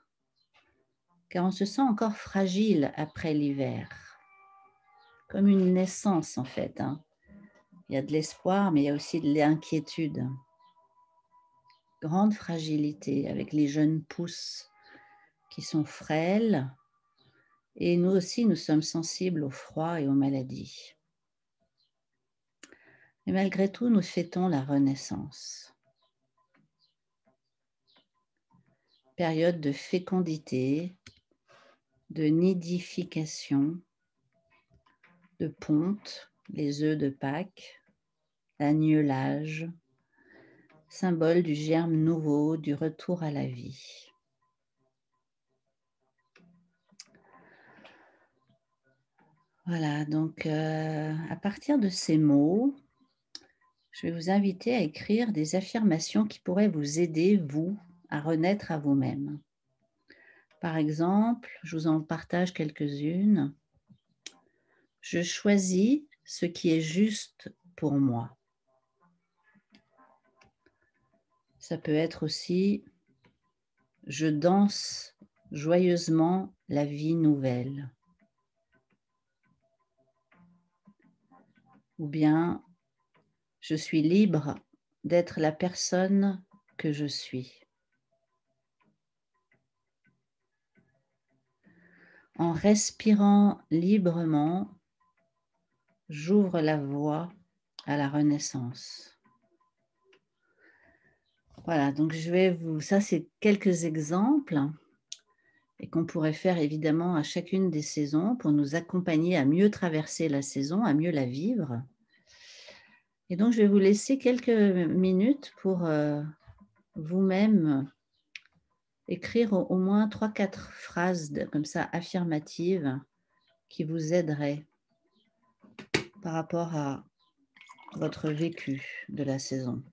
car on se sent encore fragile après l'hiver, comme une naissance en fait, hein. Il y a de l'espoir, mais il y a aussi de l'inquiétude. Grande fragilité avec les jeunes pousses qui sont frêles, et nous aussi, nous sommes sensibles au froid et aux maladies. Mais malgré tout, nous fêtons la Renaissance. Période de fécondité, de nidification, de ponte, les œufs de Pâques, l'agnelage, symbole du germe nouveau, du retour à la vie. Voilà, donc à partir de ces mots, je vais vous inviter à écrire des affirmations qui pourraient vous aider, vous, à renaître à vous-même. Par exemple, je vous en partage quelques-unes. Je choisis ce qui est juste pour moi. Ça peut être aussi, je danse joyeusement la vie nouvelle. Ou bien, je suis libre d'être la personne que je suis. En respirant librement, j'ouvre la voie à la renaissance. Voilà, donc ça c'est quelques exemples et qu'on pourrait faire évidemment à chacune des saisons pour nous accompagner à mieux traverser la saison, à mieux la vivre. Et donc je vais vous laisser quelques minutes pour vous-même écrire au moins 3-4 phrases comme ça affirmatives qui vous aideraient par rapport à votre vécu de la saison.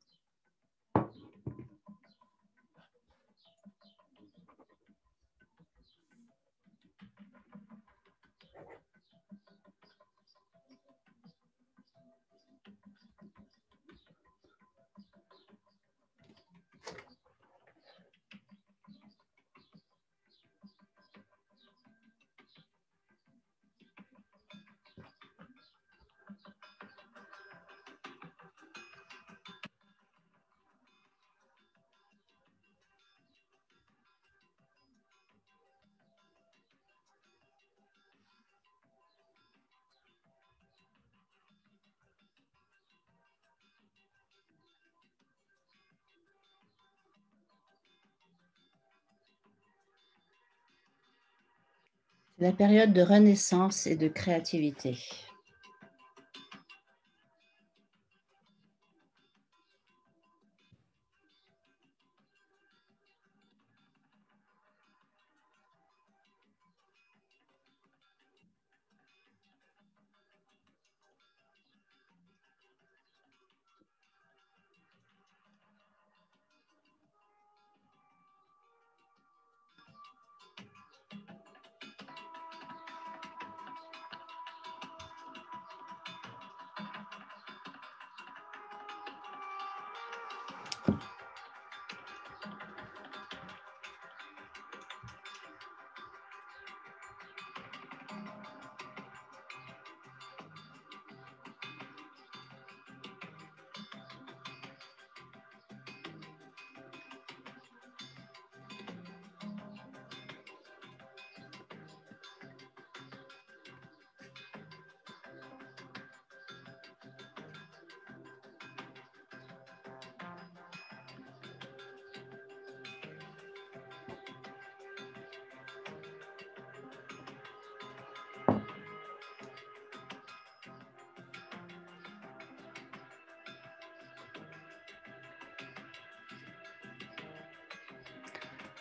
C'est la période de renaissance et de créativité.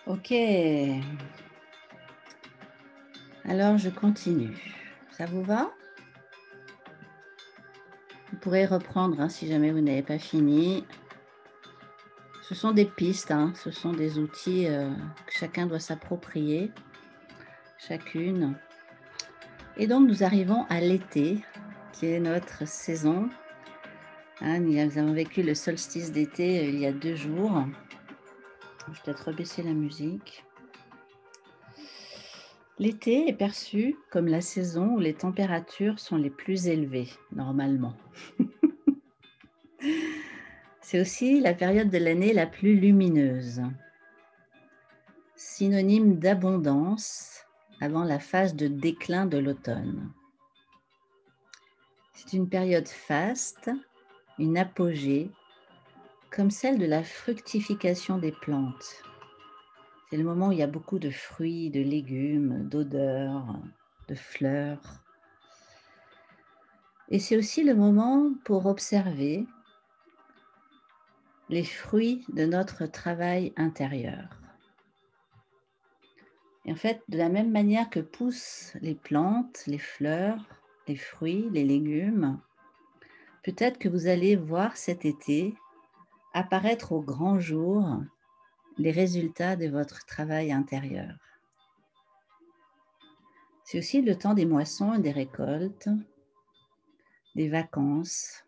Ok. Alors, je continue. Ça vous va? Vous pourrez reprendre hein, si jamais vous n'avez pas fini. Ce sont des pistes, hein, ce sont des outils que chacun doit s'approprier, chacune. Et donc, nous arrivons à l'été, qui est notre saison. Hein, nous avons vécu le solstice d'été il y a 2 jours. Je vais peut-être rebaisser la musique. L'été est perçu comme la saison où les températures sont les plus élevées, normalement. C'est aussi la période de l'année la plus lumineuse, synonyme d'abondance avant la phase de déclin de l'automne. C'est une période faste, une apogée, comme celle de la fructification des plantes. C'est le moment où il y a beaucoup de fruits, de légumes, d'odeurs, de fleurs. Et c'est aussi le moment pour observer les fruits de notre travail intérieur. Et en fait, de la même manière que poussent les plantes, les fleurs, les fruits, les légumes, peut-être que vous allez voir cet été apparaître au grand jour les résultats de votre travail intérieur. C'est aussi le temps des moissons et des récoltes, des vacances,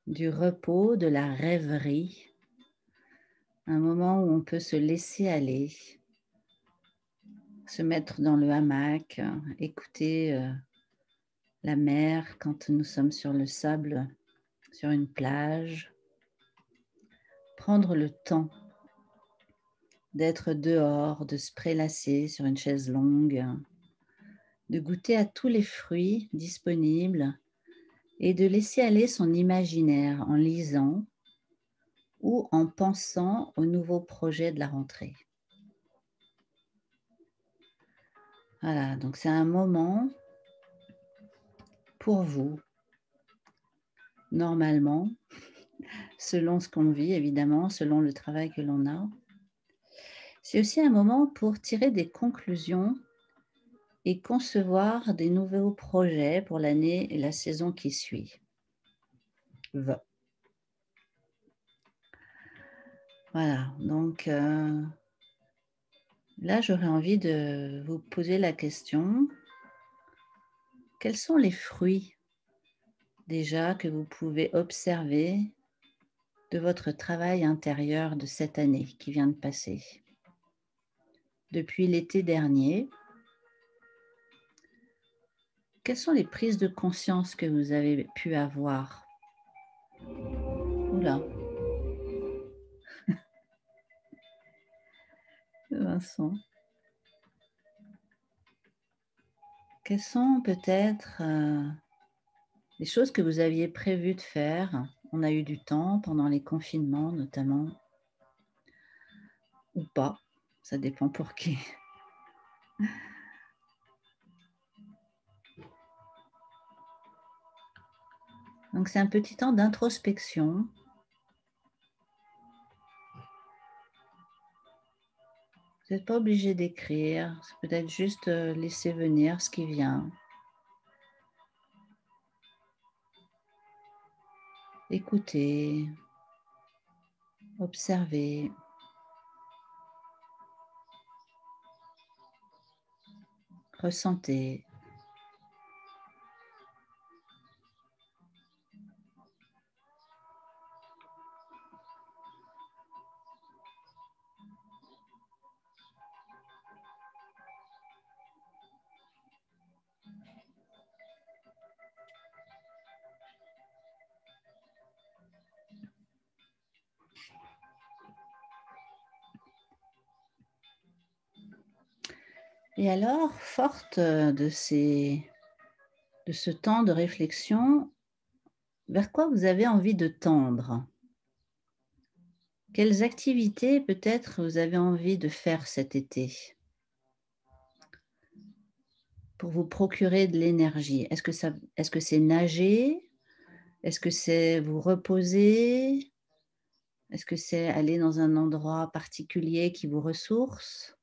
du repos, de la rêverie, un moment où on peut se laisser aller, se mettre dans le hamac, écouter la mer quand nous sommes sur le sable, sur une plage, prendre le temps d'être dehors, de se prélasser sur une chaise longue, de goûter à tous les fruits disponibles et de laisser aller son imaginaire en lisant ou en pensant aux nouveaux projets de la rentrée. Voilà, donc c'est un moment pour vous, normalement, selon ce qu'on vit évidemment, selon le travail que l'on a. C'est aussi un moment pour tirer des conclusions et concevoir des nouveaux projets pour l'année et la saison qui suit. Voilà, donc là, j'aurais envie de vous poser la question, quels sont les fruits déjà que vous pouvez observer de votre travail intérieur de cette année qui vient de passer? Depuis l'été dernier, quelles sont les prises de conscience que vous avez pu avoir? Oula, Vincent. Quelles sont peut-être les choses que vous aviez prévu de faire? On a eu du temps pendant les confinements notamment, ou pas, ça dépend pour qui. Donc c'est un petit temps d'introspection. Vous n'êtes pas obligé d'écrire, c'est peut-être juste laisser venir ce qui vient. Écoutez, observez. Ressentez. Et alors, forte de ce temps de réflexion, vers quoi vous avez envie de tendre? Quelles activités peut-être vous avez envie de faire cet été pour vous procurer de l'énergie? Est-ce que c'est nager? Est-ce que c'est vous reposer? Est-ce que c'est aller dans un endroit particulier qui vous ressource?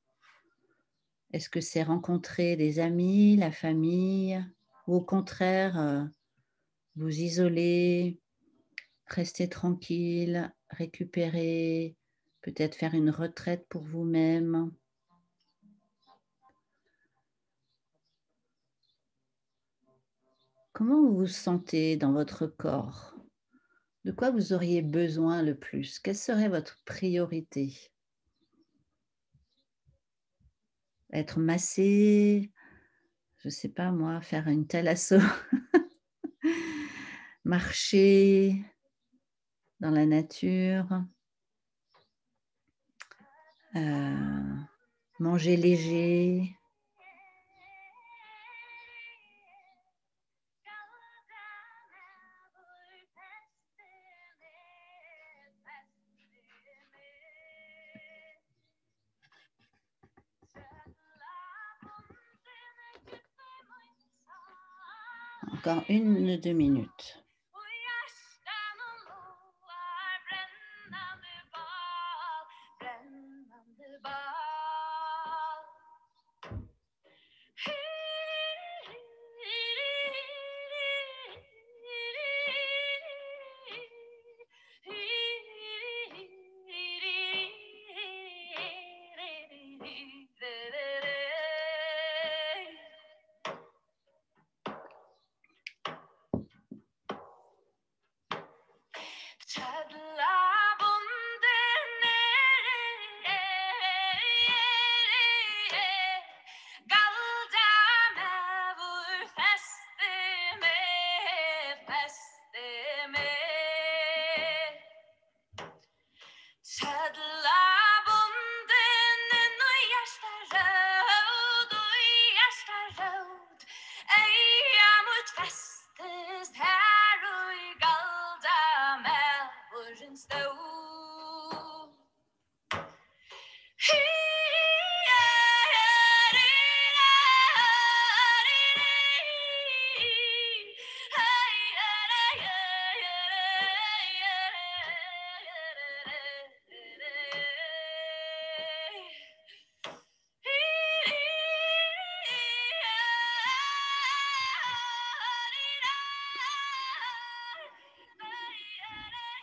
Est-ce que c'est rencontrer des amis, la famille? Ou au contraire, vous isoler, rester tranquille, récupérer, peut-être faire une retraite pour vous-même? Comment vous vous sentez dans votre corps? De quoi vous auriez besoin le plus? Quelle serait votre priorité? Être massé? Je sais pas moi, faire une thalasso? Marcher dans la nature? Heu, Manger léger? Encore 1 ou 2 minutes.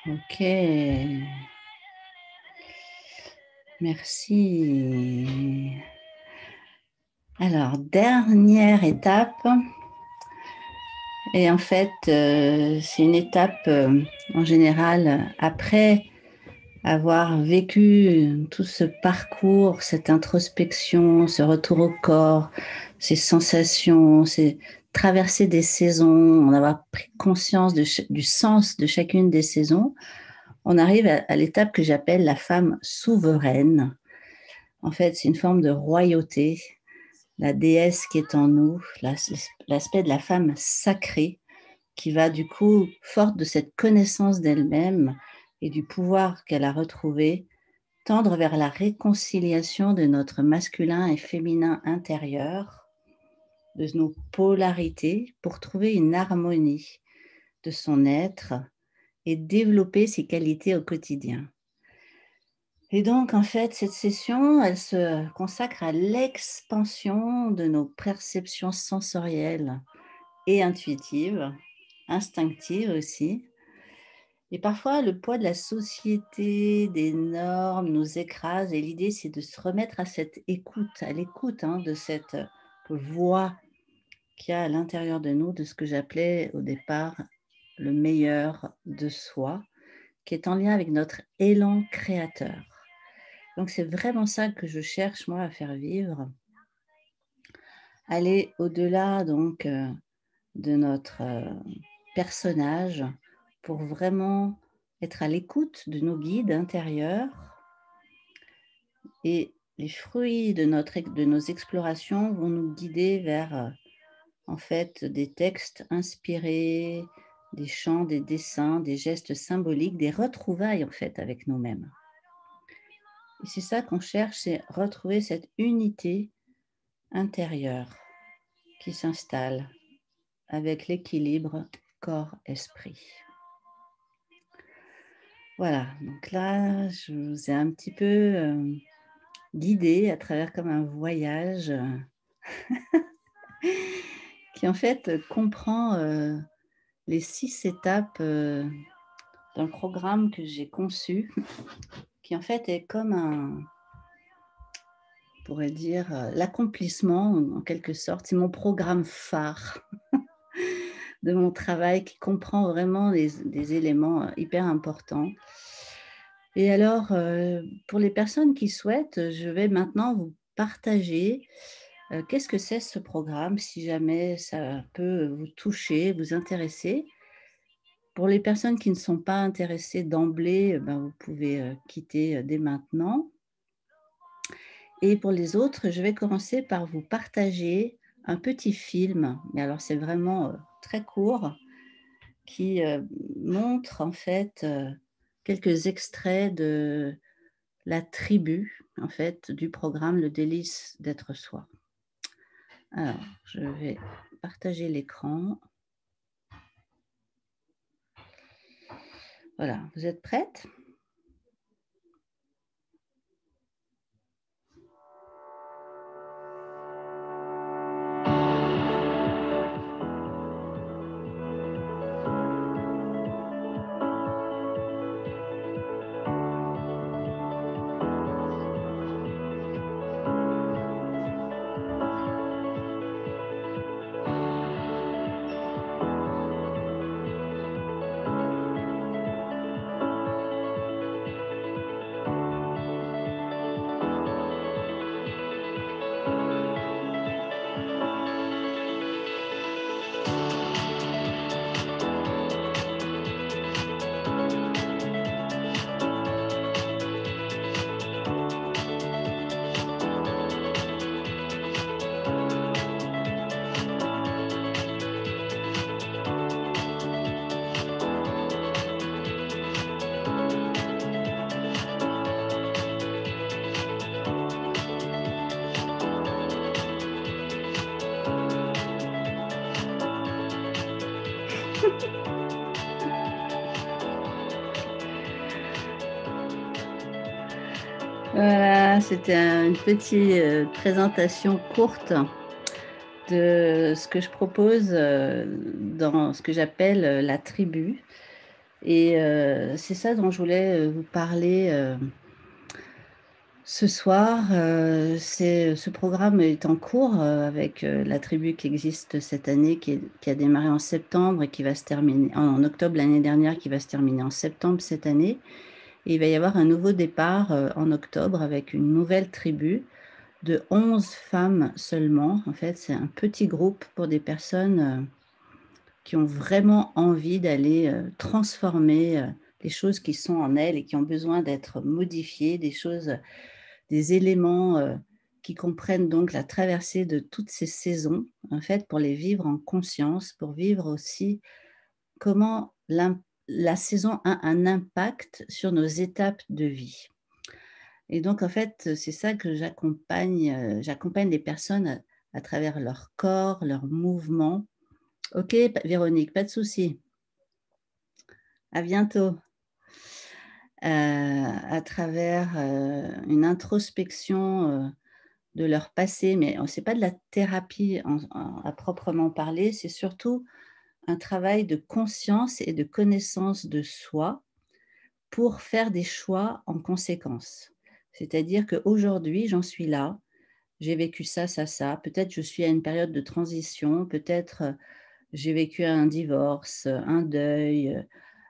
OK. Merci. Alors, dernière étape et en fait, c'est une étape, en général, après avoir vécu tout ce parcours, cette introspection, ce retour au corps, ces sensations, ces traversées des saisons, en avoir pris conscience du sens de chacune des saisons, on arrive à l'étape que j'appelle la femme souveraine. En fait, c'est une forme de royauté, la déesse qui est en nous, l'aspect de la femme sacrée qui va du coup, forte de cette connaissance d'elle-même et du pouvoir qu'elle a retrouvé, tendre vers la réconciliation de notre masculin et féminin intérieur, de nos polarités, pour trouver une harmonie de son être et développer ses qualités au quotidien. Et donc, en fait, cette session, elle se consacre à l'expansion de nos perceptions sensorielles et intuitives, instinctives aussi. Et parfois, le poids de la société, des normes nous écrase et l'idée, c'est de se remettre à cette écoute, à l'écoute de cette voix qu'il y a à l'intérieur de nous, de ce que j'appelais au départ le meilleur de soi, qui est en lien avec notre élan créateur. Donc, c'est vraiment ça que je cherche, moi, à faire vivre. Aller au-delà, donc, de notre personnage pour vraiment être à l'écoute de nos guides intérieurs et les fruits de nos explorations vont nous guider vers, en fait, des textes inspirés, des chants, des dessins, des gestes symboliques, des retrouvailles, en fait, avec nous-mêmes. Et c'est ça qu'on cherche, c'est retrouver cette unité intérieure qui s'installe avec l'équilibre corps-esprit. Voilà, donc là, je vous ai un petit peu, guidée à travers comme un voyage, qui en fait, comprend, les 6 étapes, d'un programme que j'ai conçu, qui en fait est comme on pourrait dire, l'accomplissement en quelque sorte. C'est mon programme phare de mon travail qui comprend vraiment des éléments, hyper importants. Et alors, pour les personnes qui souhaitent, je vais maintenant vous partager, qu'est-ce que c'est ce programme, si jamais ça peut vous toucher, vous intéresser. Pour les personnes qui ne sont pas intéressées d'emblée, ben, vous pouvez, quitter, dès maintenant. Et pour les autres, je vais commencer par vous partager un petit film, mais alors c'est vraiment, très court, qui, montre en fait, quelques extraits de la tribu, en fait, du programme Le délice d'être soi. Alors, je vais partager l'écran. Voilà, vous êtes prête? Voilà, c'était une petite, présentation courte de ce que je propose, dans ce que j'appelle, la tribu. Et c'est ça dont je voulais, vous parler, ce soir. Ce programme est en cours, avec, la tribu qui existe cette année, qui a démarré en septembre et qui va se terminer en octobre l'année dernière, qui va se terminer en septembre cette année. Et il va y avoir un nouveau départ, en octobre avec une nouvelle tribu de 11 femmes seulement. En fait, c'est un petit groupe pour des personnes, qui ont vraiment envie d'aller, transformer, les choses qui sont en elles et qui ont besoin d'être modifiées, des choses, des éléments, qui comprennent donc la traversée de toutes ces saisons, en fait, pour les vivre en conscience, pour vivre aussi comment la saison a un impact sur nos étapes de vie. Et donc en fait, c'est ça que j'accompagne les personnes à travers leur corps, leurs mouvements. OK, Véronique, pas de souci. À bientôt. À travers, une introspection, de leur passé, mais c'est pas de la thérapie à proprement parler, c'est surtout un travail de conscience et de connaissance de soi pour faire des choix en conséquence. C'est-à-dire qu'aujourd'hui, j'en suis là, j'ai vécu ça, ça, ça, peut-être je suis à une période de transition, peut-être, j'ai vécu un divorce, un deuil,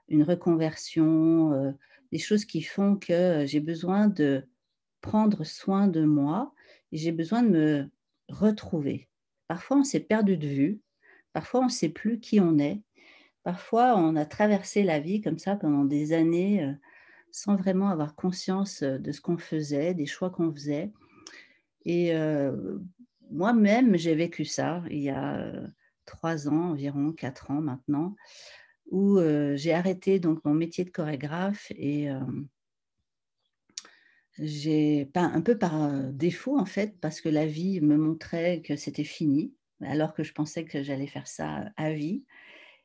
une reconversion, des choses qui font que j'ai besoin de prendre soin de moi et j'ai besoin de me retrouver. Parfois, on s'est perdu de vue, parfois, on ne sait plus qui on est, parfois, on a traversé la vie comme ça pendant des années, sans vraiment avoir conscience, de ce qu'on faisait, des choix qu'on faisait. Et moi-même, j'ai vécu ça il y a, 3 ans environ, 4 ans maintenant, où, j'ai arrêté donc mon métier de chorégraphe et j'ai pas un peu par, défaut en fait, parce que la vie me montrait que c'était fini, alors que je pensais que j'allais faire ça à vie.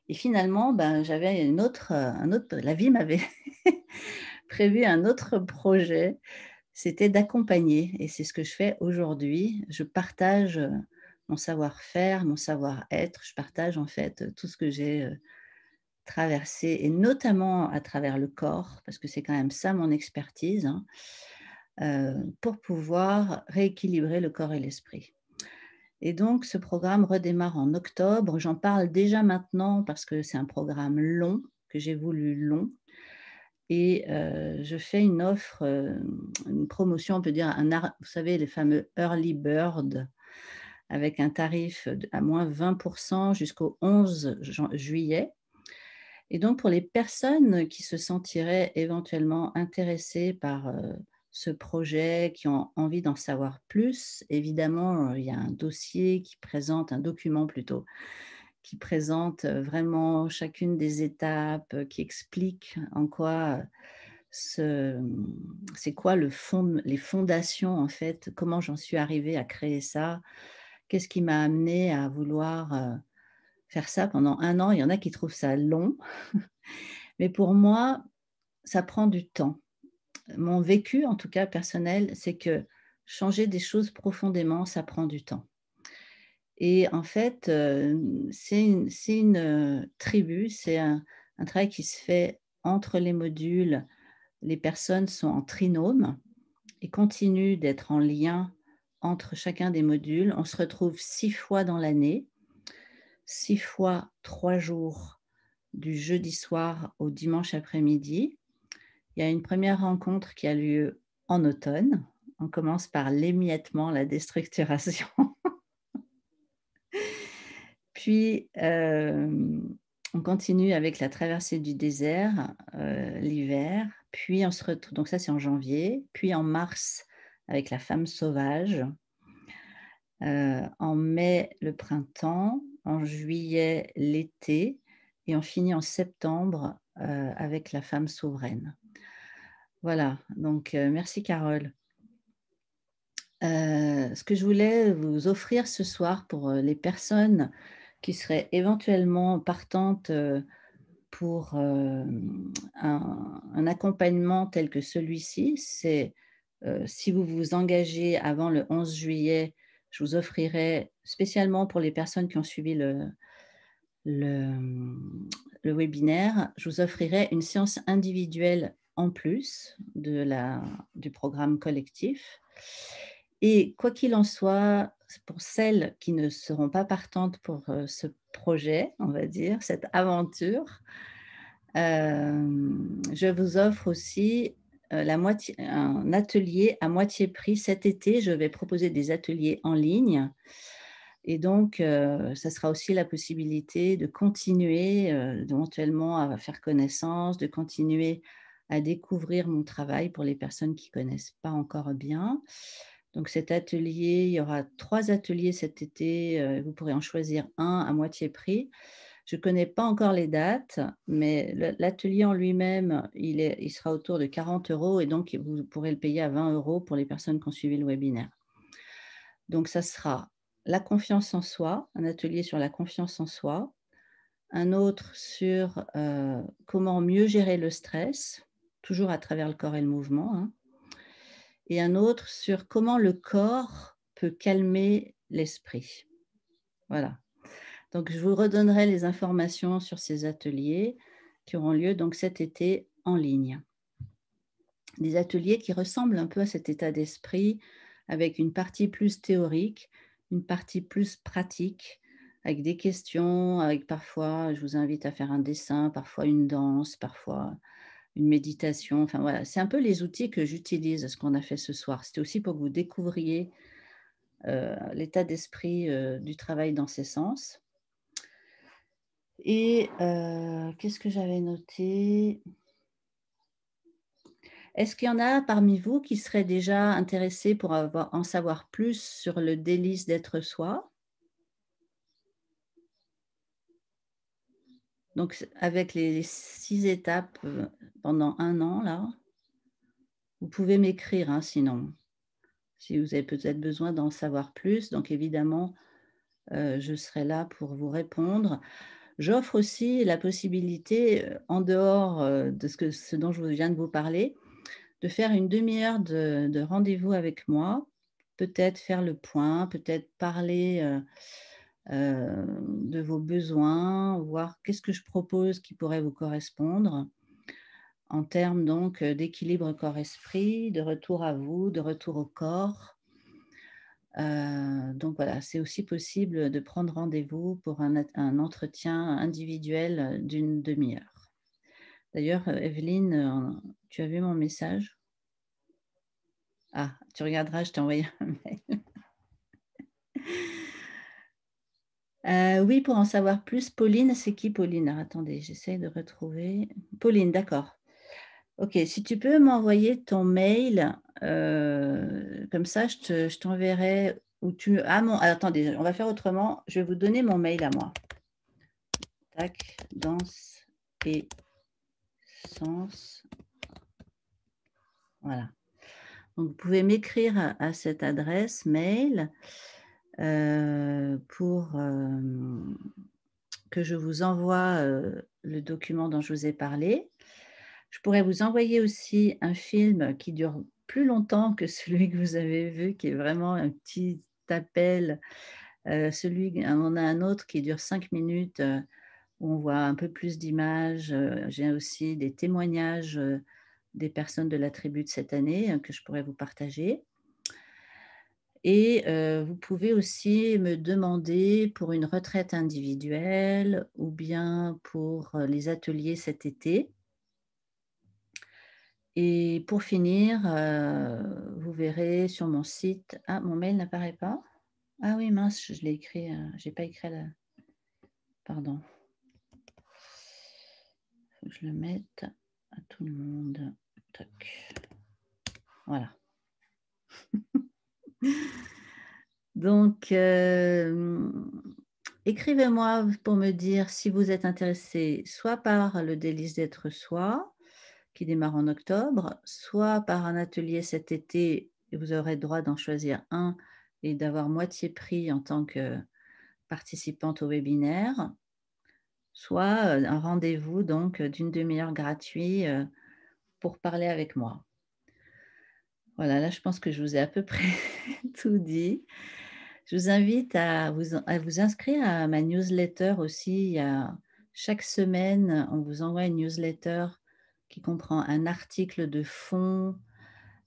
Et finalement, ben, j'avais un autre la vie m'avait prévu un autre projet, c'était d'accompagner et c'est ce que je fais aujourd'hui. Je partage, mon savoir-faire, mon savoir-être. Je partage en fait, tout ce que j'ai, traversé et notamment à travers le corps, parce que c'est quand même ça mon expertise, hein, pour pouvoir rééquilibrer le corps et l'esprit. Et donc ce programme redémarre en octobre. J'en parle déjà maintenant parce que c'est un programme long, que j'ai voulu long et je fais une offre, une promotion, on peut dire un ar vous savez les fameux early bird avec un tarif d à moins 20 jusqu'au 11 juillet. Et donc pour les personnes qui se sentiraient éventuellement intéressées par, ce projet, qui ont envie d'en savoir plus, évidemment, il y a un dossier qui présente un document plutôt, qui présente, vraiment chacune des étapes, qui explique en quoi, c'est quoi les fondations en fait, comment j'en suis arrivée à créer ça? Qu'est-ce qui m'a amenée à vouloir, faire ça pendant 1 an? Il y en a qui trouvent ça long, mais pour moi, ça prend du temps. Mon vécu, en tout cas personnel, c'est que changer des choses profondément, ça prend du temps. Et en fait, c'est une, tribu, c'est un travail qui se fait entre les modules. Les personnes sont en trinôme et continuent d'être en lien entre chacun des modules. On se retrouve 6 fois dans l'année, 6 fois 3 jours, du jeudi soir au dimanche après-midi. Il y a une première rencontre qui a lieu en automne. On commence par l'émiettement, la déstructuration. Puis, on continue avec la traversée du désert, l'hiver. Puis on se retrouve donc ça, c'est en janvier. Puis en mars, avec la femme sauvage. En mai, le printemps. En juillet, l'été. Et on finit en septembre, avec la femme souveraine. Voilà, donc merci Carole. Ce que je voulais vous offrir ce soir pour, les personnes qui seraient éventuellement partantes, pour, un accompagnement tel que celui-ci, c'est, si vous vous engagez avant le 11 juillet, je vous offrirai spécialement pour les personnes qui ont suivi le, le webinaire, je vous offrirai une séance individuelle en plus du programme collectif. Et quoi qu'il en soit, pour celles qui ne seront pas partantes pour, ce projet, on va dire, cette aventure, je vous offre aussi, la moitié un atelier à moitié prix cet été. Je vais proposer des ateliers en ligne et donc ça sera aussi la possibilité de continuer, éventuellement à faire connaissance, de continuer à découvrir mon travail pour les personnes qui ne connaissent pas encore bien. Donc cet atelier, il y aura 3 ateliers cet été, vous pourrez en choisir un à moitié prix. Je ne connais pas encore les dates, mais l'atelier en lui-même, il sera autour de 40 € et donc vous pourrez le payer à 20 € pour les personnes qui ont suivi le webinaire. Donc ça sera la confiance en soi, un atelier sur la confiance en soi, un autre sur, comment mieux gérer le stress, toujours à travers le corps et le mouvement, hein, et un autre sur comment le corps peut calmer l'esprit. Voilà. Donc, je vous redonnerai les informations sur ces ateliers qui auront lieu donc cet été en ligne. Des ateliers qui ressemblent un peu à cet état d'esprit avec une partie plus théorique, une partie plus pratique, avec des questions, avec parfois, je vous invite à faire un dessin, parfois une danse, parfois une méditation. Enfin voilà, c'est un peu les outils que j'utilise, ce qu'on a fait ce soir. C'était aussi pour que vous découvriez l'état d'esprit du travail dans ces sens. Et qu'est-ce que j'avais noté? Est-ce qu'il y en a parmi vous qui seraient déjà intéressés pour en savoir plus sur le délice d'être soi? Donc avec les 6 étapes, pendant 1 an là, vous pouvez m'écrire, hein, sinon, si vous avez peut-être besoin d'en savoir plus. Donc évidemment, je serai là pour vous répondre. J'offre aussi la possibilité, en dehors, de ce dont je viens de vous parler, de faire une demi-heure de rendez-vous avec moi. Peut-être faire le point, peut-être parler, de vos besoins, voir qu'est-ce que je propose qui pourrait vous correspondre, en termes donc, d'équilibre corps-esprit, de retour à vous, de retour au corps. Donc voilà, c'est aussi possible de prendre rendez-vous pour un entretien individuel, d'une demi-heure. D'ailleurs, Evelyne, tu as vu mon message? Ah, tu regarderas, je t'ai envoyé un mail. Oui, pour en savoir plus, Pauline, c'est qui Pauline? Alors attendez, j'essaye de retrouver. Pauline, d'accord. OK, si tu peux m'envoyer ton mail, comme ça je t'enverrai ou tu ah mon alors attendez, on va faire autrement, je vais vous donner mon mail à moi. Tac, danse et sens. Voilà. Donc vous pouvez m'écrire à cette adresse mail, pour, que je vous envoie, le document dont je vous ai parlé. Je pourrais vous envoyer aussi un film qui dure plus longtemps que celui que vous avez vu, qui est vraiment un petit appel. On a un autre qui dure 5 minutes, où on voit un peu plus d'images. J'ai aussi des témoignages, des personnes de la tribu de cette année, que je pourrais vous partager. Et vous pouvez aussi me demander pour une retraite individuelle ou bien pour, les ateliers cet été. Et pour finir, vous verrez sur mon site ah, mon mail n'apparaît pas? Ah oui mince, je l'ai écrit, j'ai pas écrit la pardon. Faut que je le mette à tout le monde. Tac. Voilà. Donc, écrivez-moi pour me dire si vous êtes intéressé soit par le délice d'être soi, qui démarre en octobre, soit par un atelier cet été et vous aurez le droit d'en choisir un et d'avoir moitié prix en tant que participante au webinaire, soit, un rendez-vous donc, d'une demi-heure gratuit, pour parler avec moi. Voilà, là je pense que je vous ai à peu près tout dit. Je vous invite à vous inscrire à ma newsletter aussi. Chaque semaine, on vous envoie une newsletter qui comprend un article de fond,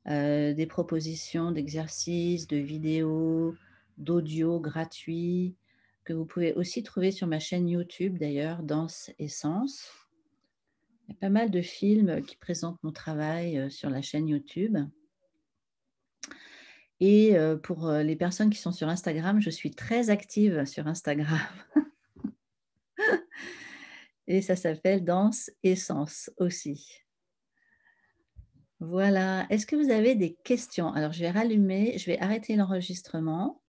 des propositions d'exercices, de vidéos, d'audio gratuits, que vous pouvez aussi trouver sur ma chaîne YouTube d'ailleurs, Danse et Sens. Il y a pas mal de films qui présentent mon travail, sur la chaîne YouTube. Et pour, les personnes qui sont sur Instagram, je suis très active sur Instagram et ça s'appelle Danse et Sens aussi. Voilà. Est-ce que vous avez des questions? Alors je vais arrêter l'enregistrement.